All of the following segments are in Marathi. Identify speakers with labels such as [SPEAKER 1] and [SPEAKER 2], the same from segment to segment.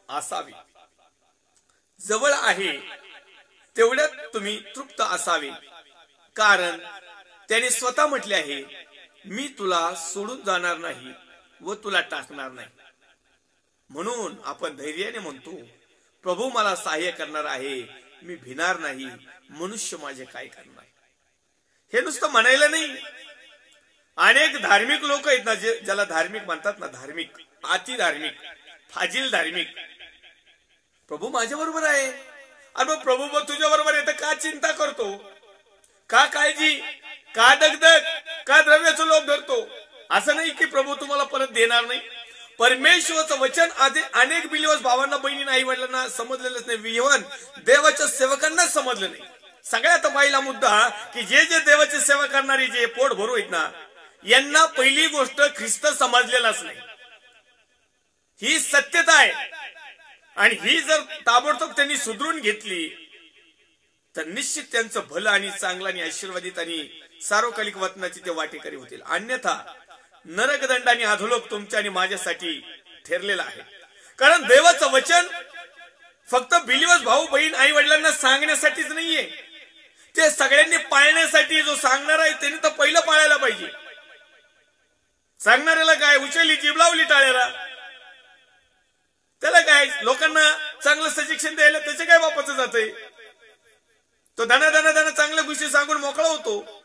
[SPEAKER 1] असावी, जवळ आहे तेवढ्यात तुम्ही तृप्त असावे, कारण त्याने स्वतः म्हटले आहे, मी तुला सोडून जाणार नाही व तुला टाकणार नाही. म्हणून आपण धैर्याने म्हणतो, प्रभू मला सहाय्य करणार आहे, मी भिणार नाही, मनुष्य माझे काय करणार. हे नुसतं म्हणायला नाही. अनेक धार्मिक लोक आहेत ना, ज्याला धार्मिक म्हणतात ना, धार्मिक, अति धार्मिक, फाजील धार्मिक, प्रभू माझ्या बरोबर आहे. अरे मग प्रभू मग तुझ्या बरोबर आहे तर का चिंता करतो, का काळजी, का दगदग, का द्रव्याचा लोभ धरतो. असं नाही की प्रभू तुम्हाला परत देणार नाही. परमेश्वराचं वचन आधी अनेक बिलीवर्स भावांना, बहिणींना, आई वडिलांना समजलेलंच नाही. विहवन देवाच्या सेवकांना समजलं नाही. सगळ्यात पहिला मुद्दा की जे देवाची सेवा करणारी जे पोट भरू आहेत ना, यांना पहिली गोष्ट ख्रिस्त समजलेलाच नाही. ही सत्यता आहे. आणि ही जर ताबडतोब त्यांनी सुधरून घेतली तर निश्चित त्यांचं भलं आणि चांगलं आणि आशीर्वादित आणि सार्वकालिक वतनाची ते वाटेकरी होतील. अन्यथा नरकदंड आणि अधोलोक तुमच्या आणि माझ्यासाठी ठरलेलं आहे. कारण देवाचं वचन फक्त बिलीवर्स भाऊ बहीण आई वडिलांना सांगण्यासाठीच नाहीये, ते सगळ्यांनी पाळण्यासाठी. जो सांगणार आहे त्यांनी तर पहिलं पाळायला पाहिजे. सांगणाऱ्याला काय उचलली जीभ लावली टाळ्याला, त्याला काय लोकांना चांगलं सजेशन द्यायला त्याचे काय बापाचं जातंय. तो धना चांगल्या गोष्टी सांगून मोकळा होतो.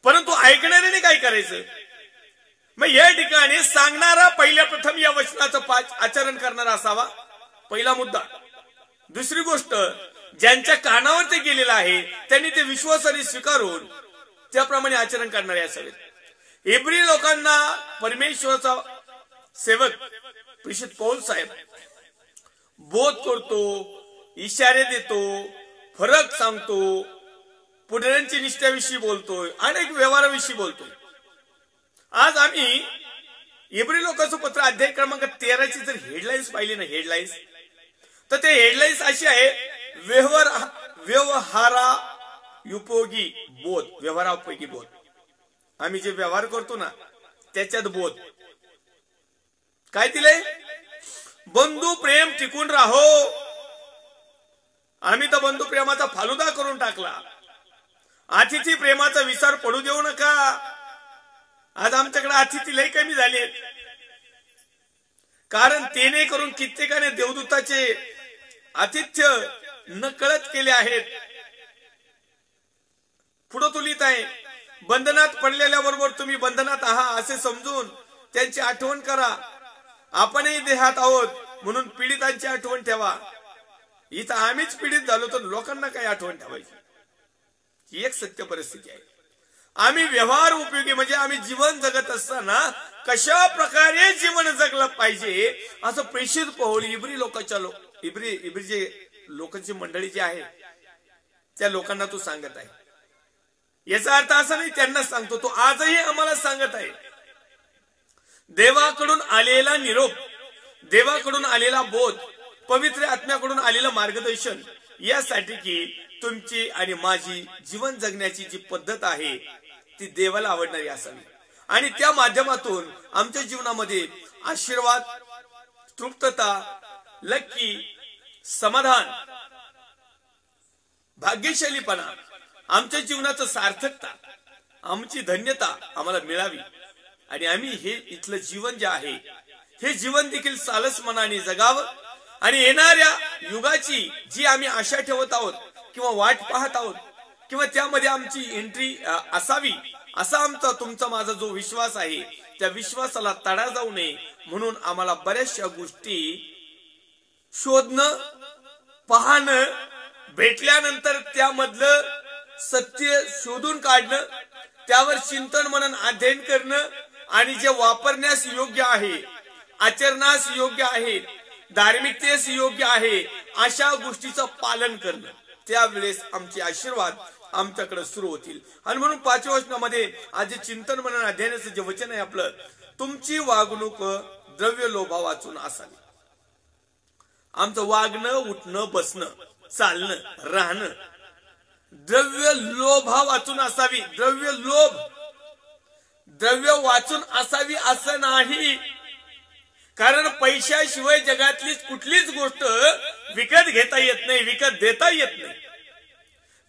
[SPEAKER 1] परंतु ऐकणाऱ्याने काय करायचं. मग या ठिकाणी सांगणारा पहिल्या प्रथम या वचनाचं आचरण करणारा असावा, पहिला मुद्दा. दुसरी गोष्ट, ज्यांच्या कानावर ते गेलेलं आहे त्यांनी ते विश्वासाने स्वीकारून त्याप्रमाणे आचरण करणारे असावेत. इब्री लोकांना परमेश्वराचा सेवक प्रेषित पौल साहेब बोध करतो, इशारे देतो, फरक सांगतो, पुढाऱ्यांची निष्ठेविषयी बोलतोय, अनेक व्यवहाराविषयी बोलतोय. आज आम्ही इब्री लोकांचं पत्र अध्याय क्रमांक 13 ची जर हेडलाईन्स पाहिली ना, हेडलाईन्स, तर ते हेडलाईन्स अशी आहे, व्यवहारोपयोगी बोध, व्यवहारोपयोगी बोध. आम्ही जे व्यवहार करतो ना त्याच्यात बोध काय दिलंय, बंधू प्रेम टिकून राहो. आम्ही तर बंधू प्रेमाचा फालुदा करून टाकला. अतिथी प्रेमाचा विसर पडू देऊ नका. आज आमच्याकडे अतिथी लय कमी झाले, कारण तेने करून कित्येकाने देवदूताचे आतिथ्य नकळत केले आहेत. पुढे तो लिहित आहे, बंधनात पडलेल्या बरोबर तुम्ही बंधनात आहात असे समजून त्यांची आठवण करा. आपणही देहात आहोत म्हणून पीडितांची आठवण ठेवा. इथं आम्हीच पीडित झालो तर लोकांना काय आठवण ठेवायची. ही एक सत्य परिस्थिती आहे. आम्ही व्यवहार उपयोगी म्हणजे आम्ही जीवन जगत असताना कशा प्रकारे जीवन जगलं पाहिजे असं प्रेषित पौल इब्री लोकांच्या इब्री जे लोकांची मंडळी जी आहे त्या लोकांना तो सांगत आहे. याचा अर्थ असा नाही त्यांना सांगतो, तो आजही आम्हाला सांगत आहे. देवाकडून आलेला निरोप, देवाकडून आलेला बोध, पवित्र आत्म्याकडून आलेलं मार्गदर्शन यासाठी की तुमची आणि माझी जीवन जगण्याची जी पद्धत आहे ती देवाला आवडणारी असावी आणि त्या माध्यमातून आमच्या जीवनामध्ये आशीर्वाद, तृप्तता, लक्की, समाधान, भाग्यशालीपणा, आमच्या जीवनाचं सार्थकता, आमची धन्यता आम्हाला मिळावी आणि आम्ही हे इथलं जीवन जे आहे हे जीवन देखील सालस मनाने जगावं आणि येणाऱ्या युगाची जी आम्ही आशा ठेवत आहोत किंवा वाट पाहत आहोत किंवा त्यामध्ये आमची एंट्री असावी असा आमचा तुमचा माझा जो विश्वास आहे त्या विश्वासाला तडा जाऊ नये म्हणून आम्हाला बऱ्याचशा गोष्टी शोधणं, पाहणं, भेटल्यानंतर त्यामधलं सत्य शोधून काढणं, त्यावर चिंतन मनन अध्ययन करणं आणि जे वापरण्यास योग्य आहे, आचरणास योग्य आहे, धार्मिकतेस योग्य आहे अशा गोष्टीचं पालन करणं, त्यावेळेस आमचे आशीर्वाद आमच्याकडे सुरू होतील. आणि म्हणून 5व्या वचनामध्ये आज जे चिंतन मनन अध्ययनाचं जे वचन आहे आपलं, तुमची वागणूक द्रव्य लोभा वाचून असावी. आमचं वागणं, उठणं, बसणं, चालणं, राहणं द्रव्य लोभा वाचून असावी. द्रव्य लोभ, द्रव्य वाचून असावी असं नाही. कारण पैशाशिवाय जगातली कुठलीच गोष्ट विकत घेता येत नाही, विकत देता येत नाही.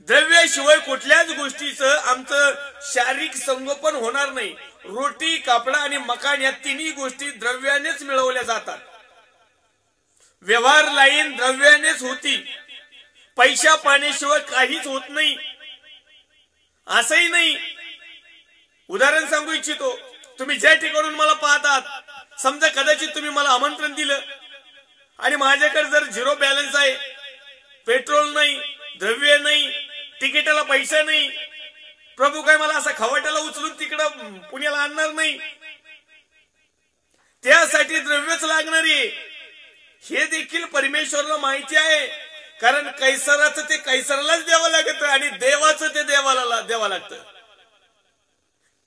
[SPEAKER 1] द्रव्याशिवाय कुठल्याच गोष्टीचं आमचं शारीरिक संगोपन होणार नाही. रोटी, कापडा आणि मकान या तिन्ही गोष्टी द्रव्यानेच मिळवल्या जातात. व्यवहार लाईन द्रव्यानेच होती. पैशा पाण्याशिवाय काहीच होत नाही असंही नाही. उदाहरण सांगू इच्छितो. तुम्ही ज्या ठिकाणून मला पाहतात, समजा कदाचित तुम्ही मला आमंत्रण दिलं आणि माझ्याकडे जर झिरो बॅलन्स आहे, पेट्रोल नाही, द्रव्य नाही, तिकिटाला पैसा नाही, प्रभू काय मला असा खवाट्याला उचलून तिकडं पुण्याला आणणार नाही, त्यासाठी द्रव्यच लागणार आहे. हे देखील परमेश्वराला माहिती आहे. कारण कैसराचं ते कैसरालाच द्यावं लागत आणि देवाचं ते देवाला द्यावं लागतं.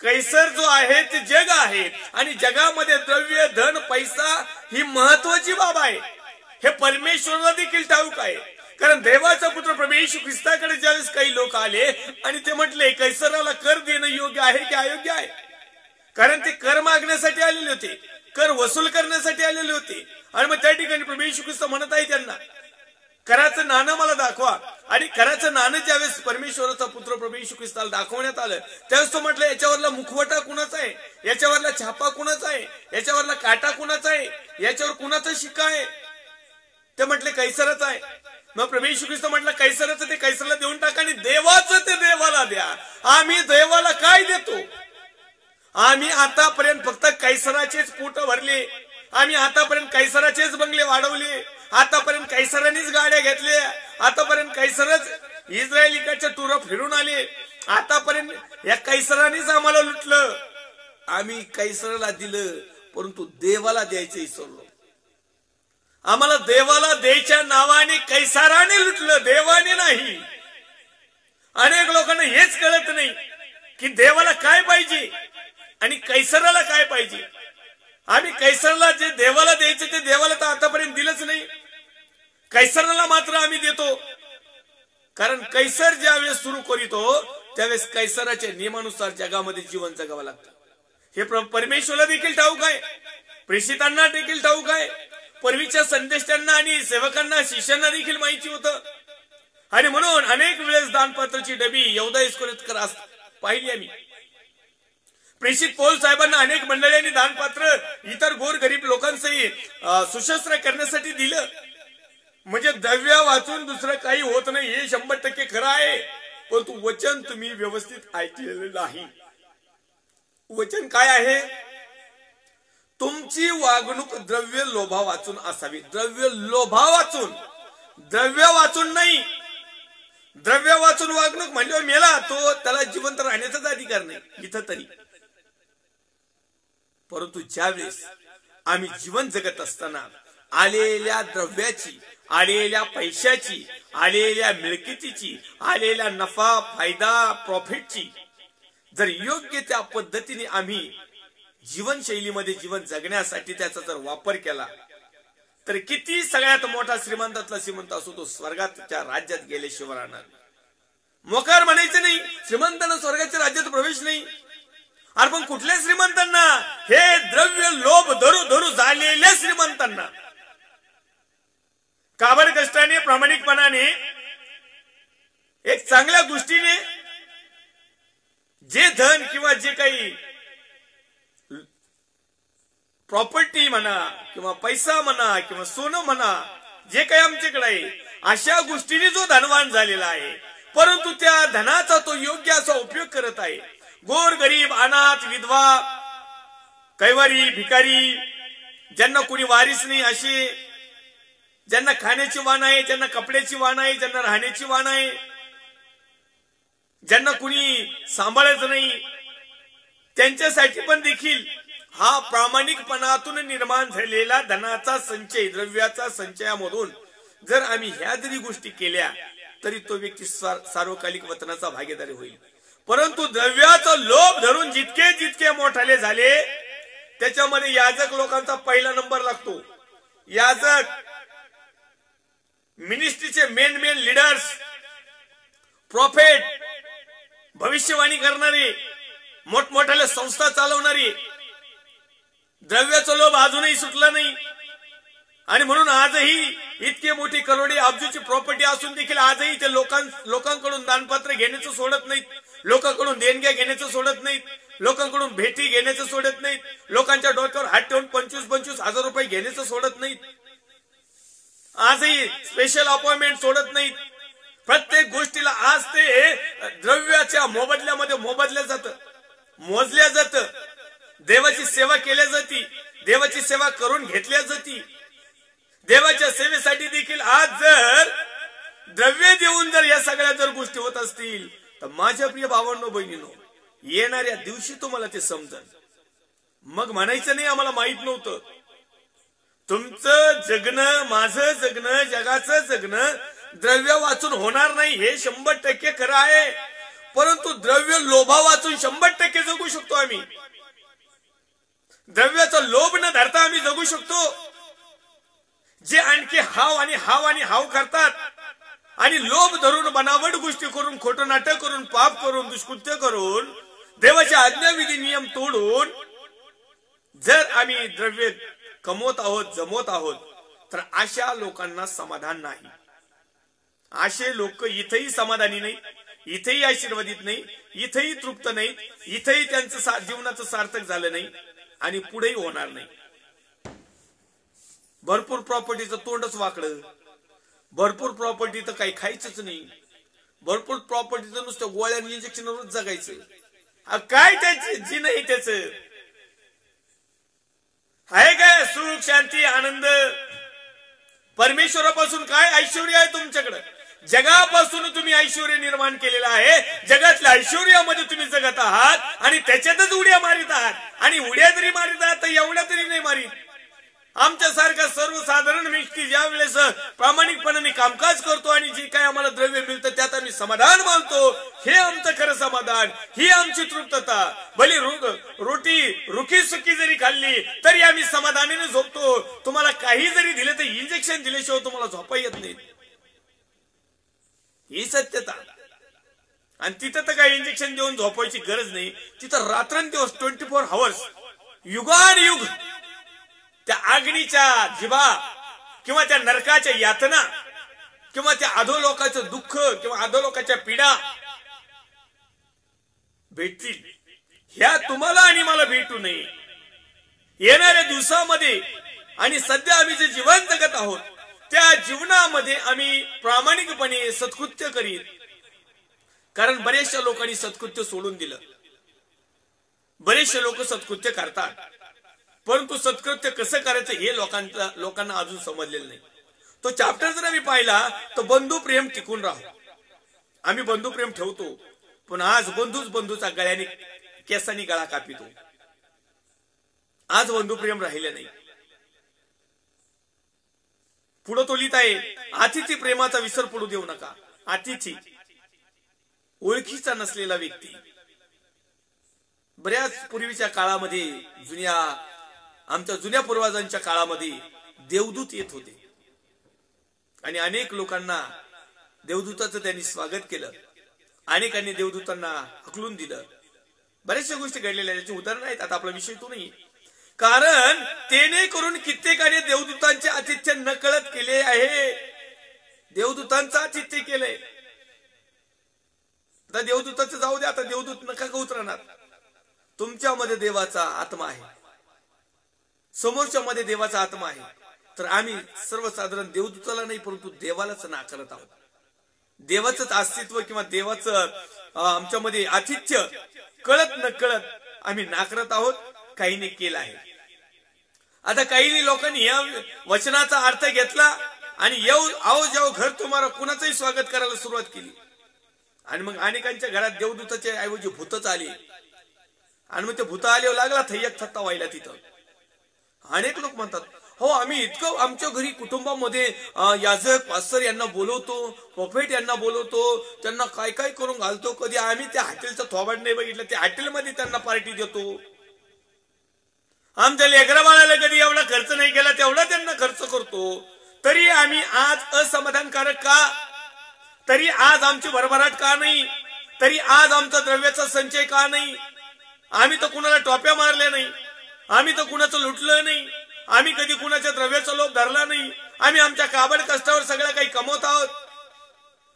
[SPEAKER 1] कैसर जो आहे ते जग आहे आणि जगामध्ये द्रव्य, धन, पैसा ही महत्वाची बाब आहे. हे परमेश्वराला देखील ठाऊक आहे. कारण देवाचा पुत्र प्रभू येशू ख्रिस्ताकडे ज्यावेळेस काही लोक आले आणि ते म्हटले कैसराला कर देणं योग्य आहे की अयोग्य आहे. कारण ते कर मागण्यासाठी आलेले होते, कर वसूल करण्यासाठी आलेले होते. आणि मग त्या ठिकाणी प्रभू येशू ख्रिस्त म्हणत आहे त्यांना, कराचं नाणं मला दाखवा. आणि कराचं नाणं ज्यावेळेस परमेश्वराचा पुत्र प्रभू येशू ख्रिस्ताला दाखवण्यात आलं त्यावेळेस तो म्हटलं, याच्यावरला मुखवटा कुणाचा आहे, याच्यावरला छापा कुणाचा आहे, याच्यावरला काटा कुणाचा आहे, याच्यावर कुणाचा शिक्का आहे. ते म्हटले कैसराचा आहे. मग प्रभू येशू ख्रिस्त म्हटलं, कैसराचं ते कैसराला देऊन टाका आणि देवाचं ते देवाला द्या. आम्ही देवाला काय देतो? आम्ही आतापर्यंत फक्त कैसराचेच पोट भरले, आम्ही आतापर्यंत कैसराचेच बंगले वाढवले, आतापर्यंत कैसरांनीच गाड्या घेतल्या, आतापर्यंत कैसरच इस्रायलीकडच्या टूर फिरून आले, आतापर्यंत या कैसरांनीच आम्हाला लुटलं. आम्ही कैसराला दिलं परंतु देवाला द्यायचं विसरलो. आम्हाला देवाला द्यायच्या नावाने कैसराने लुटलं, देवाने नाही. अनेक लोकांना हेच कळत नाही की देवाला काय पाहिजे आणि कैसराला काय पाहिजे. आम्ही कैसरला जे देवाला द्यायचे ते देवाला तर आतापर्यंत दिलंच नाही, कैसराला मात्र आम्ही देतो. कारण कैसर ज्यावेळेस सुरू करीतो त्यावेळेस कैसराच्या नियमानुसार जगामध्ये जीवन जगावं लागतं. हे परमेश्वराला देखील ठाऊक आहे, प्रेषितांना देखील ठाऊक आहे, पूर्वीच्या संदेशांना आणि सेवकांना, शिष्यांना देखील माहिती होतं. आणि म्हणून अनेक वेळेस दानपात्राची डबी यहूदा इस्करियोत पाहिली आम्ही. प्रेषित पौल साहेबांना अनेक मंडळींनी दानपात्र इतर गोर गरीब लोकांचंही सुशस्त्र करण्यासाठी दिलं. म्हणजे द्रव्य वाचून दुसरं काही होत नाही हे 100% खरं आहे. परंतु वचन तुम्ही व्यवस्थित ऐकलेलं नाही. वचन काय आहे? तुमची वागणूक द्रव्य लोभा वाचून असावी. द्रव्य लोभा वाचून, द्रव्य वाचून नाही. द्रव्य वाचून वागणूक म्हणजे मेला तो, त्याला जिवंत राहण्याचाच अधिकार नाही इथं तरी. परंतु ज्यावेळेस आम्ही जीवन जगत असताना आलेल्या द्रव्याची, आलेल्या पैशाची, आलेल्या मिळकतीची, आलेल्या नफा, फायदा, प्रॉफिटची जर योग्य त्या पद्धतीने आम्ही जीवनशैलीमध्ये जीवन जगण्यासाठी त्याचा जर वापर केला तर किती सगळ्यात मोठा श्रीमंतातला श्रीमंत असो तो स्वर्गाच्या राज्यात गेल्याशिवाय राहणार. मोकार म्हणायचं नाही, श्रीमंतांना स्वर्गाच्या राज्यात प्रवेश नाही. अरे पण कुठल्या श्रीमंतांना? हे द्रव्य लोभ धरू धरू झालेल्या श्रीमंतांना. काबड कष्टाने, प्रामाणिकपणाने, एक चांगल्या गोष्टीने जे धन किंवा जे काही प्रॉपर्टी म्हणा किंवा पैसा म्हणा किंवा सोनं म्हणा, जे काही आमच्याकडे आहे, अशा गोष्टीने जो धनवान झालेला आहे, परंतु त्या धनाचा तो योग्य असा उपयोग करत आहे. गोर गरीब, अनाथ, विधवा, कैवारी, भिकारी, ज्यांना कोणी वारीस नाही असे, ज्यांना खाण्याची वाण आहे, ज्यांना कपड्याची वाण आहे, ज्यांना राहण्याची वाण आहे, ज्यांना कुणी सांभाळायचं नाही, त्यांच्यासाठी पण देखील हा प्रामाणिकपणातून निर्माण झालेला धनाचा संचय, द्रव्याचा संचयामधून जर आम्ही ह्या जरी गोष्टी केल्या तरी तो व्यक्ती सार्वकालिक वतनाचा भागीदारी होईल. परंतु द्रव्याचा लोभ धरून जितके जितके मोठाले झाले त्याच्यामध्ये याजक लोकांचा पहिला नंबर लागतो. याजक, मिनिस्ट्रीचे मेन लीडर्स, प्रॉफेट, भविष्यवाणी करणारे, मोठमोठ्या संस्था चालवणारी, द्रव्याचा लोभ अजूनही सुटला नाही आणि म्हणून आजही इतके मोठी करोडी अब्जूची प्रॉपर्टी असून देखील आजही ते लोकांकडून दानपत्र घेण्याचं सोडत नाहीत, लोकांकडून देणग्या घेण्याचं सोडत नाहीत, लोकांकडून भेटी घेण्याचं सोडत नाहीत, लोकांच्या डोक्यावर हात ठेवून 25-25 हजार रुपये घेण्याचं सोडत नाहीत, आजही स्पेशल अपॉइंटमेंट सोडत नाहीत. प्रत्येक गोष्टीला आज ते द्रव्याच्या मोबदल्यामध्ये मोजल्या जातं. देवाची सेवा केल्या जाती, देवाची सेवा करून घेतल्या जाती. देवाच्या सेवेसाठी देखील आज जर द्रव्य देऊन जर या सगळ्या जर गोष्टी होत असतील तर माझ्या प्रिय भावांनो बहिणींनो, येणाऱ्या दिवशी तुम्हाला ते समजेल. मग म्हणायचं नाही आम्हाला माहित नव्हतं. तुमचं जगणं, माझं जगणं, जगाचं जगणं द्रव्य वाचून होणार नाही हे 100% खरं आहे. परंतु द्रव्य लोभा वाचून 100% जगू शकतो आम्ही. द्रव्याचा लोभ न धरता आम्ही जगू शकतो. जे आणखी हाव आणि हाव करतात आणि लोभ धरून बनावट गोष्टी करून, खोटं नाटक करून, पाप करून, दुष्कृत्य करून, देवाचे आज्ञाविधी नियम तोडून जर आम्ही द्रव्य कमवत आहोत, जमवत आहोत, तर अशा लोकांना समाधान नाही. असे लोक इथेही समाधानी नाही, इथेही आशीर्वादित नाही, इथेही तृप्त नाही, इथेही त्यांचं जीवनाचं सार्थक झालं नाही आणि पुढेही होणार नाही. भरपूर प्रॉपर्टीचं तोंडच वाकडं, भरपूर प्रॉपर्टी तर काही खायचंच नाही, भरपूर प्रॉपर्टीचं नुसतं गोळ्या आणि इंजेक्शनवरच जगायचं. काय त्याची जी नाही त्याच आहे काय सुख, शांती, आनंद? परमेश्वरापासून काय ऐश्वर्य आहे तुमच्याकडे? जगापासून तुम्ही ऐश्वर्य निर्माण केलेलं आहे. जगातल्या ऐश्वर्यामध्ये तुम्ही जगत आहात आणि त्याच्यातच उड्या मारित आहात आणि उड्या जरी मारित आहात तर एवढ्या तरी नाही मारित. आमच्यासारखा सर्वसाधारण व्यक्ती ज्या वेळेस प्रामाणिकपणाने कामकाज करतो आणि जे काय आम्हाला द्रव्य मिळतं त्यात आम्ही समाधान मानतो, हे आमचं खरं समाधान, ही आमची तृप्तता. भले रोटी रुखी सुखी जरी खाल्ली तरी आम्ही समाधानाने झोपतो. तुम्हाला काही जरी दिलं तर इंजेक्शन दिल्याशिवाय तुम्हाला झोपा येत नाही, ही सत्यता. आणि तिथं तर काही इंजेक्शन देऊन झोपायची गरज नाही. तिथं रात्रंदिवस 24 आवर्स युगानुयुग त्या अग्नीच्या जिभा किंवा त्या नरकाच्या यातना किंवा त्या अधोलोकाचं दुःख किंवा अधोलोकाच्या पीडा भेटतील. ह्या तुम्हाला आणि मला भेटू नये. येणाऱ्या दिवसामध्ये आणि सध्या आम्ही जे जीवन जगत आहोत त्या जीवनामध्ये आम्ही प्रामाणिकपणे सत्कृत्य करीत. कारण बरेचशा लोकांनी सत्कृत्य सोडून दिलं. बरेचसे लोक सत्कृत्य करतात परंतु सत्कृत्य कसं करायचं हे लोकांना अजून समजलेलं नाही. तो चॅप्टर जर आम्ही पाहिला तर बंधू प्रेम टिकून राहू. आम्ही बंधू प्रेम ठेवतो पण आज बंधूचा गळ्याने केसानी गळा कापितो. आज बंधू प्रेम राहिले नाही. पुढे तो लिहित आहे, अतिथी प्रेमाचा विसर पडू देऊ नका. अतिथी ओळखीचा नसलेला व्यक्ती. बऱ्याच पूर्वीच्या काळामध्ये आमच्या जुन्या पूर्वजांच्या काळामध्ये देवदूत येत होते आणि अनेक लोकांना देवदूताचं त्यांनी स्वागत केलं. अनेकांनी देवदूतांना हकलून दिलं. बऱ्याचशा गोष्टी घडलेल्या त्याची उदाहरण आहेत. आता आपला विषय तो नाही. कारण तेने करून कित्येकाने देवदूतांचे आतिथ्य नकळत केले आहे. देवदूतांचं आतिथ्य केलंय. आता देवदूताचं जाऊ दे, आता देवदूत नका का उतरणार. तुमच्यामध्ये देवाचा आत्मा आहे, समोरच्या मध्ये देवाचा आत्मा आहे. तर आम्ही सर्वसाधारण देवदूताला नाही परंतु देवालाच नाकारत आहोत. देवाचं अस्तित्व किंवा देवाचं आमच्यामध्ये आतिथ्य कळत न कळत आम्ही नाकारत आहोत. काहींनी केलं आहे. आता काही लोकांनी या वचनाचा अर्थ घेतला आणि आओ जाओ घर तुम्हाला कुणाचंही स्वागत करायला सुरुवात केली. आणि मग अनेकांच्या घरात देवदूताच्या ऐवजी भूतच आली आणि मग ते भूत आल्यावर लागला थय्यक थत्ता व्हायला तिथं. अनेक लोक म्हणतात, हो आम्ही इतकं आमच्या घरी कुटुंबामध्ये याजक पास्टर यांना बोलवतो, प्रॉफेट यांना बोलवतो, त्यांना काय काय करून घालतो. कधी आम्ही त्या हॉटेलचं थोबाड नाही बघितलं, त्या हॉटेलमध्ये त्यांना पार्टी देतो. आमच्या लेकरा बाळाला कधी एवढा खर्च नाही केला तेवढा त्यांना खर्च करतो. तरी आम्ही आज असमाधानकारक का? तरी आज आमची भरभराट का नाही? तरी आज आमचा द्रव्याचा संचय का नाही? आम्ही तर कुणाला टोप्या मारल्या नाही. आम्ही तर कुणाचं लुटलं नाही, आम्ही कधी कुणाच्या द्रव्याचा लोभ धरला नाही, आम्ही आमच्या काबड कष्टावर सगळं काही कमवत आहोत.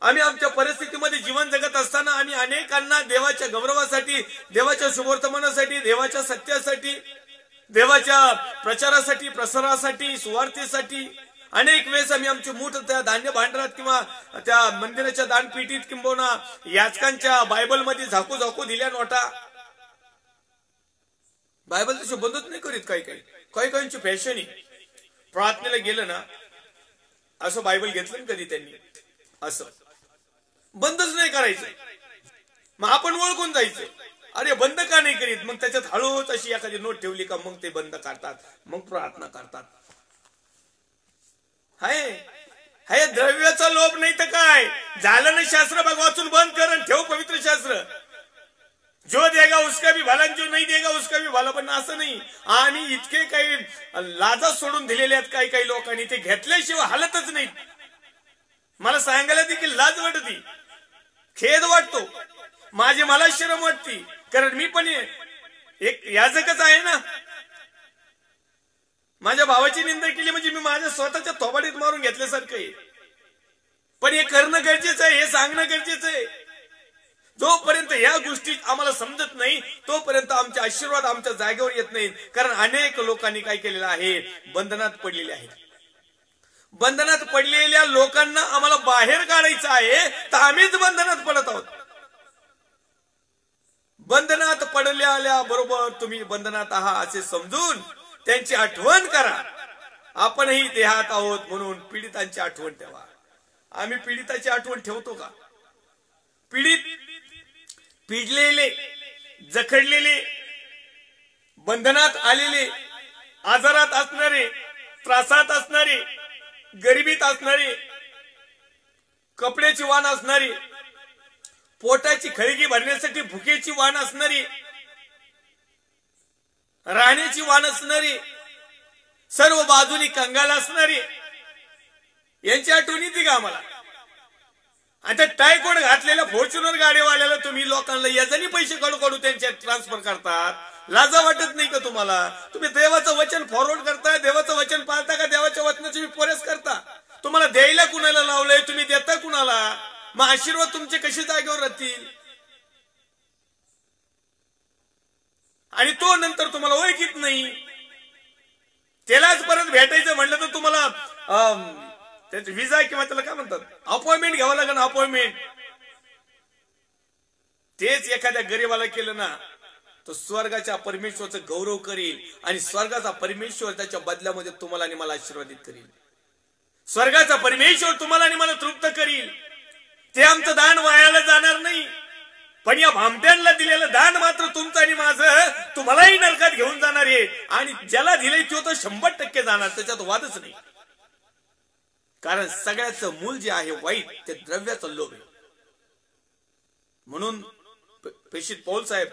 [SPEAKER 1] आम्ही आमच्या परिस्थितीमध्ये जीवन जगत असताना आम्ही अनेकांना देवाच्या गौरवासाठी, देवाच्या शुभवर्तमानासाठी, देवाच्या सत्यासाठी, देवाच्या प्रचारासाठी, प्रसारासाठी, सुवार्थेसाठी अनेक वेळेस आम्ही आमची मूठ त्या धान्य भांडारात किंवा त्या मंदिराच्या दानपेटीत किंबहुना याचकांच्या बायबलमध्ये झाकू झाकू दिल्या नोटा. बायबल तशी बंदच नाही करीत. काही काहींची फॅशन आहे. प्रार्थनेला गेलं ना असं बायबल घेतलं ना कधी त्यांनी, असं बंदच नाही करायचं. मग आपण ओळखून जायचं, अरे बंद का नाही करीत? मग त्याच्यात हळूच अशी एखादी नोट ठेवली का मग ते बंद करतात, मग प्रार्थना करतात. हाय द्रव्याचा लोभ नाही तर काय झालं. ना शास्त्र बघ वाचून बंद कर आणि ठेव पवित्र शास्त्र. जो देगा उसका भी भला, जो नाही देगा उसका भी भला. पण असं नाही, आम्ही इतके काही लाजा सोडून दिलेले आहेत काही लोकांनी, ते घेतल्याशिवाय हालतच नाही. मला सांगायला देखील लाज वाटती, खेद वाटतो, मला शरम वाटती. कारण मी पण एक याजकच आहे ना. माझ्या भावाची निंदा केली म्हणजे मी माझ्या स्वतःच्या थोबाडीत मारून घेतल्यासारखं आहे. पण हे करणं गरजेचं आहे, हे सांगणं गरजेचं आहे. जोपर्यंत या गोष्टी आम्हाला समजत नाही तोपर्यंत आमचे आशीर्वाद आमच्या जागेवर येत नाहीत. कारण अनेक लोकांनी काय केलेलं आहे, बंधनात पडलेले आहेत. बंधनात पडलेल्या लोकांना आम्हाला बाहेर काढायचं आहे, तर आम्हीच बंधनात पडत आहोत. बंधनात पडलेल्या बरोबर तुम्ही बंधनात आहात असे समजून त्यांची आठवण करा. आपणही देहात आहोत म्हणून पीडितांची आठवण ठेवा. आम्ही पीडिताची आठवण ठेवतो का? पिडलेले, जखडलेले, बंधनात आलेले, आजारात असणारे, त्रासात असणारे, गरिबीत असणारे, कपड्याची वाण असणारी, पोटाची खळगी भरण्यासाठी भुकेची वाण असणारी, राहण्याची वाण असणारी, सर्व बाजूनी कंगाल असणारी, यांची आठवण येते का आम्हाला? आता टायकोड घातलेल्या फॉर्च्युनर गाडीवाल्याला तुम्ही लोकांना याजनी पैसे काढू त्यांच्यात ट्रान्सफर करतात. लाजा वाटत नाही का तुम्हाला? तुम्ही देवाचं वचन फॉरवर्ड करताय, देवाचं वचन पाळता का? देवाच्या वचनाची तुम्ही पोरेस करता. तुम्हाला द्यायला कुणाला लावलंय, तुम्ही देता कुणाला? मग आशीर्वाद तुमचे कसे जागेवर राहतील? आणि तो नंतर तुम्हाला ओळखीत नाही, त्यालाच परत भेटायचं म्हणलं तर तुम्हाला त्याचा विजा किंवा त्याला काय म्हणतात, अपॉइंटमेंट घ्यावं लागेल. अपॉइंटमेंट. तेच एखाद्या गरीबाला केलं ना तो स्वर्गाच्या परमेश्वराचा गौरव करील आणि स्वर्गाचा परमेश्वर त्याच्या बदल्यामध्ये तुम्हाला आणि मला आशीर्वादित करील. स्वर्गाचा परमेश्वर तुम्हाला आणि मला तृप्त करील. ते आमचं दान वायाला जाणार नाही. पण या भामट्यांना दिलेलं दान मात्र तुमचं आणि माझं तुम्हालाही नरकात घेऊन जाणार आहे. आणि ज्याला दिलंय तो तर 100% जाणार, त्याच्यात वादच नाही. कारण सगळ्याचं मूळ जे आहे वाईट ते द्रव्याचं लोभ आहे. म्हणून प्रेषित पौल साहेब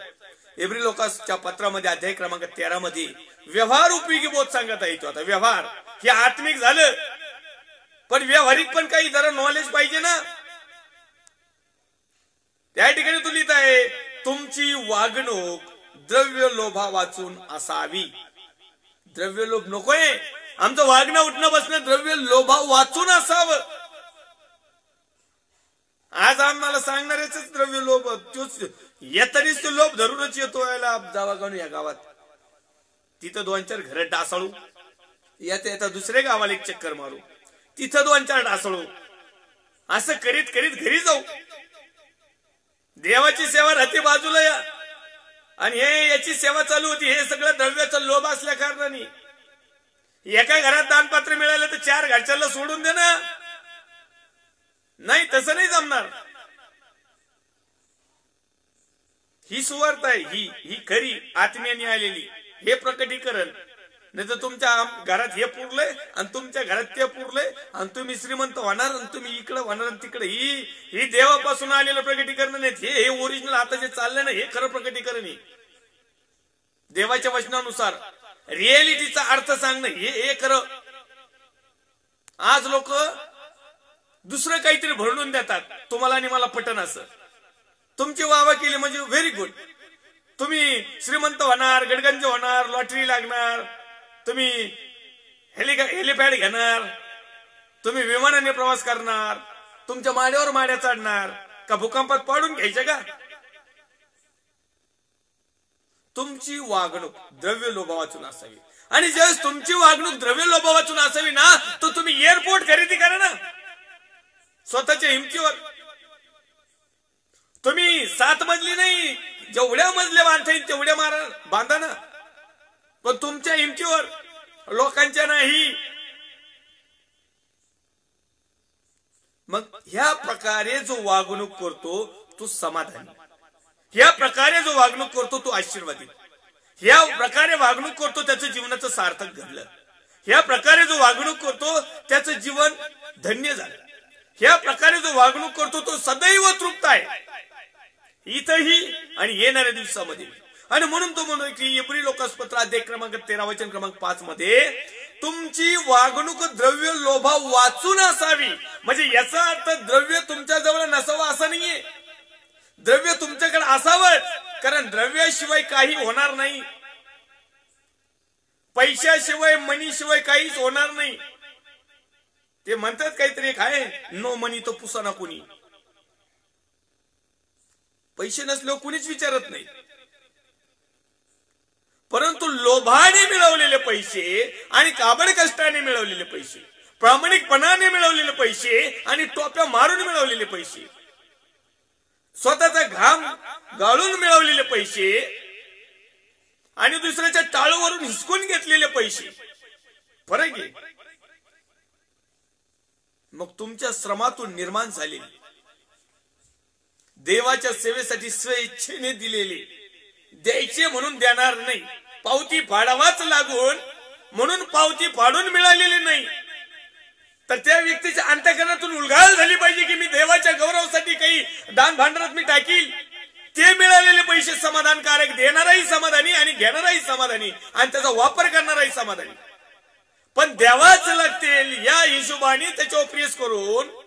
[SPEAKER 1] इब्री लोकांच्या पत्रामध्ये अध्याय क्रमांक 13 मध्ये व्यवहार उपयोगी बोध सांगत आहे. तो आता व्यवहार हे आत्मिक झालं, पण व्यवहारिक पण काही जरा नॉलेज पाहिजे ना. त्या ठिकाणी तू लिहित आहे, तुमची वागणूक द्रव्य लोभा वाचून असावी. द्रव्य लोभ नकोय. आमचं वागणं उठणं बसणं द्रव्य लोभा वाचून असावं. आज आम्हाला सांगणारेच द्रव्य लोभ, तोच येतानीच तो लोभ धरूनच येतो. याला जावा गाणू या गावात, तिथं 2-4 घर डासाळू, येता दुसऱ्या गावाला एक चक्कर मारू, तिथं 2-4 डासाळू, असं करीत करीत घरी जाऊ. देवाची सेवा राहते बाजूला या, आणि हे याची सेवा चालू होती. हे सगळं द्रव्याचा लोभ असल्या कारणाने एका घरात दानपात्र मिळालं तर 4 घरच्याला सोडून दे ना. नाही, तसं नाही जमणार. ही सुवार्थ आहे, ही खरी आत्म्याने आलेली, हे प्रकटीकरण. नाही तर तुमच्या घरात हे पुरलंय आणि तुमच्या घरात ते पुरलंय आणि तुम्ही श्रीमंत होणार आणि तुम्ही इकडे होणार आणि तिकडे. ही देवापासून आलेलं प्रकटीकरण नाही. हे ओरिजिनल आता जे चाललंय ना, हे खरं प्रकटीकरण आहे. देवाच्या वचनानुसार रिएलिटीचा अर्थ सांगणं हे खरं. आज लोक दुसरं काहीतरी भरडून देतात तुम्हाला आणि मला पटन असं. तुमची वावा केली म्हणजे व्हेरी गुड, तुम्ही श्रीमंत होणार, गडगंज होणार, लॉटरी लागणार, तुम्ही हेलिपॅड घेणार, तुम्ही विमानाने प्रवास करणार, तुमच्या माड्यावर माड्या चढणार का भूकंपात पाडून घ्यायचे का? तुमची वागणूक द्रव्य लोभावाचून असावी. आणि ज्यावेळेस तुमची वागणूक द्रव्य लोभावाचून असावी ना, तर तुम्ही एअरपोर्ट खरेदी करा ना स्वतःच्या हिमतीवर. तुम्ही 7 मजली नाही, जेवढ्या मजले बांधता येईल तेवढ्या बांधा ना, पण तुमच्या हिमतीवर, लोकांच्या नाही. मग ह्या प्रकारे जो वागणूक करतो तो समाधानी, ह्या प्रकारे जो वागणूक करतो तो आशीर्वादी, ह्या प्रकारे वागणूक करतो त्याचं जीवनाचं सार्थक घडलं, ह्या प्रकारे जो वागणूक करतो त्याचं जीवन धन्य झालं, ह्या प्रकारे जो वागणूक करतो तो सदैव तृप्त आहे इथंही आणि येणाऱ्या दिवसामध्ये. आणि म्हणून तो म्हणतोय की इब्री लोकासपत्र अध्याय क्रमांक 13 वचन क्रमांक 5 मध्ये तुमची वागणूक द्रव्य लोभा वाचून असावी. म्हणजे याचा अर्थ द्रव्य तुमच्या जवळ नसावं असं नाहीये, द्रव्य तुमच्याकडे असावंच, कारण द्रव्याशिवाय काही होणार नाही, पैशाशिवाय मनीशिवाय काहीच होणार नाही. ते म्हणतात काहीतरी एक आहे, नो मनी तो पुसाना कोणी. पैसे नसल्यावर कुणीच विचारत नाही, परंतु लोभाने मिळवलेले पैसे आणि काबड कष्टाने मिळवलेले पैसे, प्रामाणिकपणाने मिळवलेले पैसे आणि टोप्या मारून मिळवलेले पैसे, स्वतःचा घाम गाळून मिळवलेले पैसे आणि दुसऱ्याच्या टाळूवरून हिसकून घेतलेले पैसे, फरक आहे. मग तुमच्या श्रमातून निर्माण झालेले, देवाच्या सेवेसाठी स्वेच्छेने दिलेले, द्यायचे म्हणून देणार नाही, पावती फाडावाच लागून म्हणून पावती फाडून मिळालेली नाही, तर त्या व्यक्तीच्या अंतःकरणातून उलघाल झाली पाहिजे की मी देवाच्या गौरवासाठी काही दान भांडारात मी टाकील. ते मिळालेले पैसे समाधानकारक, देणाराही समाधानी आणि घेणाराही समाधानी आणि त्याचा वापर करणाराही समाधानी. पण द्यावाच लागतील या हिशोबाने त्याच्यावर प्रेस करून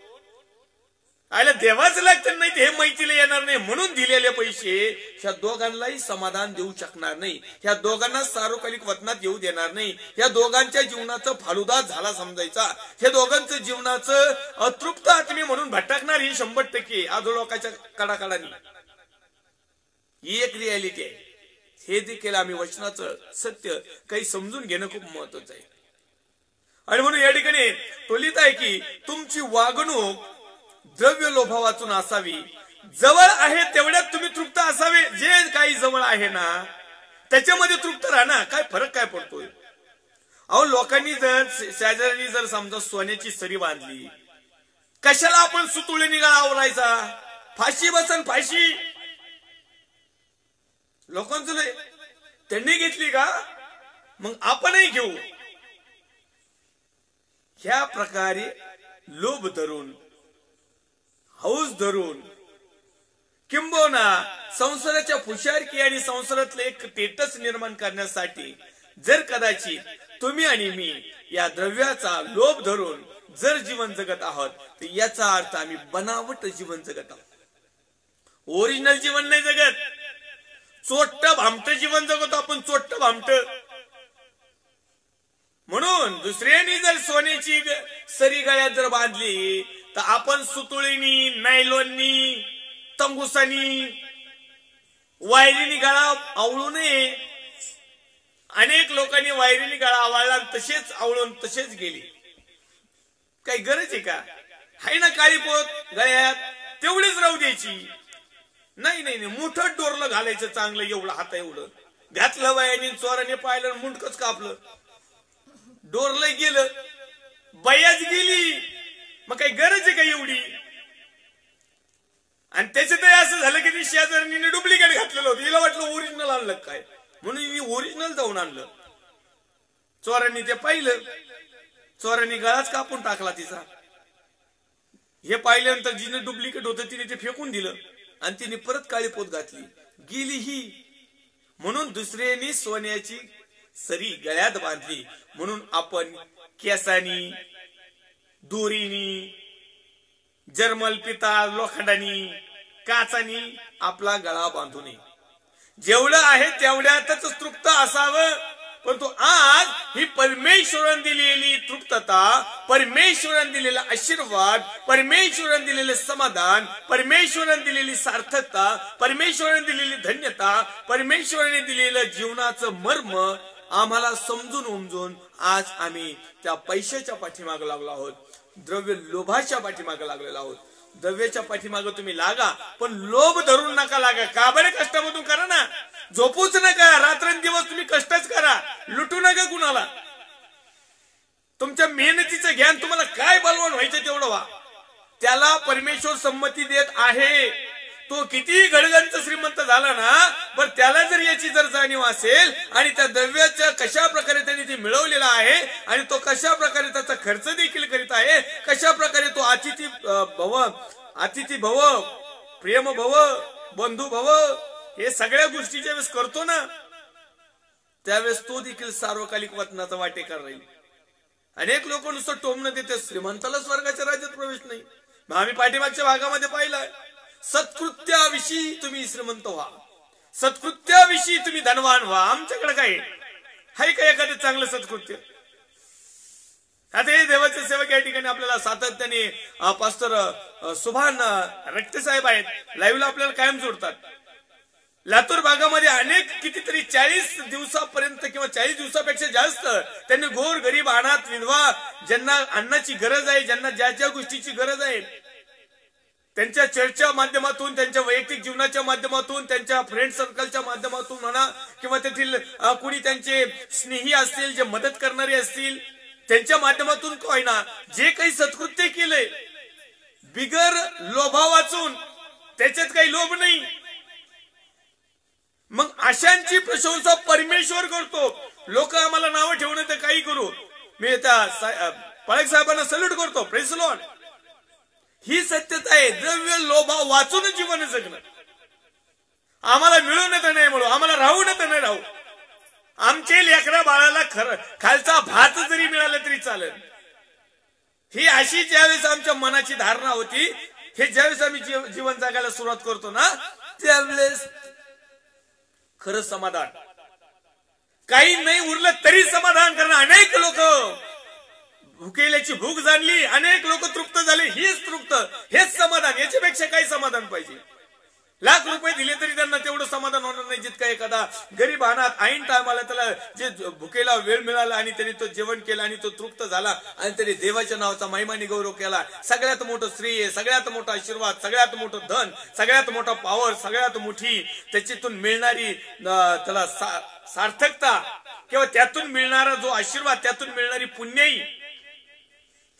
[SPEAKER 1] आयला देवाच लागतं, नाही हे मैत्रीला येणार नाही म्हणून दिलेले पैसे ह्या दोघांनाही समाधान देऊ शकणार नाही, ह्या दोघांना सार्वकालिक वतनात येऊ देणार नाही, ह्या दोघांच्या जीवनाचं फालुदा झाला समजायचा, हे दोघांचं जीवनाचं अतृप्त आत्मी म्हणून भटकणार ही 100% आजोलोकाच्या कडाकडानी. ही एक रियालिटी आहे. हे देखील आम्ही वचनाचं सत्य काही समजून घेणं खूप महत्वाचं आहे. आणि म्हणून या ठिकाणी तो लिहित आहे की तुमची वागणूक द्रव्य लोभा वाचून असावी, जवळ आहे तेवढ्यात तुम्ही तृप्त असावे. जे काही जवळ आहे ना त्याच्यामध्ये तृप्त राहा ना. काय फरक काय पडतोय? अहो लोकांनी जर शेजाऱ्यांनी जर समजा सोन्याची सरी बांधली, कशाला आपण सुतुळे निघाला आवरायचा? फाशी बसन फाशी. लोकांचं त्यांनी घेतली का मग आपणही घेऊ. ह्या प्रकारे लोभ धरून, हौस धरून, किंबहुना संसाराच्या फुशारकी आणि संसारातले एक स्टेटस निर्माण करण्यासाठी जर कदाचित तुम्ही आणि मी या द्रव्याचा लोभ धरून जर जीवन जगत आहोत तर याचा अर्थ आम्ही बनावट जीवन जगत आहोत, ओरिजिनल जीवन नाही जगत. चोट्ट भामट जीवन जगतो आपण, चोट्ट भामट. म्हणून दुसऱ्यांनी जर सोन्याची सरी गळ्यात जर बांधली तर आपण सुतुळीनी, नायलॉननी, तंगुसानी, वायरीनी गळा आवळू नये. अनेक लोकांनी वायरीनी गळा आवळला, तसेच आवळून तसेच गेले. काही गरज आहे का? हाय ना काळी पोत गळ्यात, तेवढीच राहू द्यायची. नाही नाही नाही, मोठं डोरलं घालायचं चांगलं, एवढं हाता एवढं घातलं बायानी, चोराने पाहिलं, मुंडकच कापलं, डोरलं गेलं, बयाच गेली. मग काही गरज आहे का एवढी? आणि त्याच्यात असं झालं की ती शेजाऱ्यांनी डुप्लिकेट घातलेलं होतं, हिला वाटलं ओरिजिनल आणलं काय, म्हणून मी ओरिजिनल जाऊन आणलं. चोरांनी ते पाहिलं, चोरांनी गळाच कापून टाकला तिचा. हे पाहिल्यानंतर जिने डुप्लिकेट होतं तिने ते फेकून दिलं आणि तिने परत काळी पोत घातली, गेली ही. म्हणून दुसऱ्याने सोन्याची सरी गळ्यात बांधली, म्हणून आपण केसानी, दोरीनी, जर्मल, पिताळ, लोखंडानी, काचानी आपला गळा बांधू नये. जेवढं आहे तेवढ्यातच तृप्त असावं. परंतु आज ही परमेश्वराने दिलेली तृप्तता, परमेश्वराने दिलेला आशीर्वाद, परमेश्वराने दिलेले समाधान, परमेश्वराने दिलेली सार्थकता, परमेश्वराने दिलेली धन्यता, परमेश्वराने दिलेलं जीवनाचं मर्म आम्हाला समजून उमजून आज आम्ही त्या पैशाच्या पाठीमागे लागलो आहोत, द्रव्य लोभाच्या पाठीमागे लागलेलो आहोत. द्रव्याच्या पाठीमागे तुम्ही लागा, पण लोभ धरून नका लागा. का बरे? कष्टामधून करा ना, झोपूच नका, रात्रंदिवस तुम्ही कष्टच करा, लुटू नका कुणाला. तुमच्या मेहनतीचं ज्ञान तुम्हाला काय बलवान व्हायचं तेवढं व्हा. त्याला परमेश्वर संमती देत आहे. तो किती गडगंच श्रीमंत झाला ना, पण त्याला जर याची जर जाणीव असेल आणि त्या द्रव्याच्या कशा प्रकारे त्यांनी ते मिळवलेला आहे आणि तो कशा प्रकारे त्याचा खर्च देखील करीत आहे, कशा प्रकारे तो अतिथी भव, प्रेम भव, बंधू भव, हे सगळ्या गोष्टी ज्यावेळेस करतो ना, त्यावेळेस तो देखील सार्वकालिक वतनाचा वाटेकार राहील. अनेक लोक नुसतं टोमणं देते, श्रीमंताला स्वर्गाच्या राज्यात प्रवेश नाही. आम्ही पाठीमागच्या भागामध्ये पाहिलंय, सत्कृत्याविषयी तुम्ही श्रीमंत व्हा, सत्कृत्याविषयी तुम्ही धनवान व्हा. आमच्याकडे काय आहे का एखादं चांगलं सत्कृत्य? आता हे देवाचे सेवक या ठिकाणी आपल्याला सातत्याने पास्टर सुभान रक्ते साहेब आहेत, लाईव्हला आपल्याला कायम जोडतात. लातूर भागामध्ये अनेक कितीतरी 40 दिवसापर्यंत किंवा 40 दिवसापेक्षा जास्त त्यांनी गोर गरीब, अनाथ, विधवा, ज्यांना अन्नाची गरज आहे, ज्यांना ज्या ज्या गोष्टीची गरज आहे, त्यांच्या चर्चच्या माध्यमातून, त्यांच्या वैयक्तिक जीवनाच्या माध्यमातून, त्यांच्या फ्रेंड सर्कलच्या माध्यमातून म्हणा, किंवा तेथील कुणी त्यांचे स्नेही असतील, जे मदत करणारे असतील, त्यांच्या माध्यमातून काय ना जे काही सत्कृत्य केलंय, बिगर लोभा वाचून, त्याच्यात काही लोभ नाही, मग अशांची प्रशंसा परमेश्वर करतो. लोक आम्हाला नावं ठेवणं तर काही करू, मी त्या पळक साहेबांना सल्यूट करतो, प्रेज लॉर्ड. ही सत्यता आहे. द्रव्य लोभा वाचून जीवन जगणं. आम्हाला मिळून तर नाही मिळू, आम्हाला राहू तर नाही राहू, आमचे लेकरा बाळाला खालचा भात जरी मिळाला तरी चालेल, ही अशी ज्यावेळेस आमच्या मनाची धारणा होती, हे ज्यावेळेस आम्ही जीवन जगायला सुरुवात करतो ना, त्यावेळेस खरं समाधान. काही नाही उरलं तरी समाधान करणं. अनेक लोक भुकेल्याची भूक जाणली, अनेक लोक तृप्त झाले, हेच तृप्त, हेच समाधान. याच्यापेक्षा काही समाधान पाहिजे? लाख रुपये दिले तरी त्यांना तेवढं समाधान होणार नाही जितका एखादा गरीब अनाथ ऐन टायमाला त्याला जे भुकेला वेळ मिळाला आणि त्यांनी तो जेवण केलं आणि तो तृप्त झाला आणि त्यांनी देवाच्या नावाचा महिमानी गौरव केला. सगळ्यात मोठं श्रेय, सगळ्यात मोठा आशीर्वाद, सगळ्यात मोठं धन, सगळ्यात मोठा पॉवर, सगळ्यात मोठी त्याच्यातून मिळणारी त्याला सार्थकता किंवा त्यातून मिळणारा जो आशीर्वाद, त्यातून मिळणारी पुण्यही,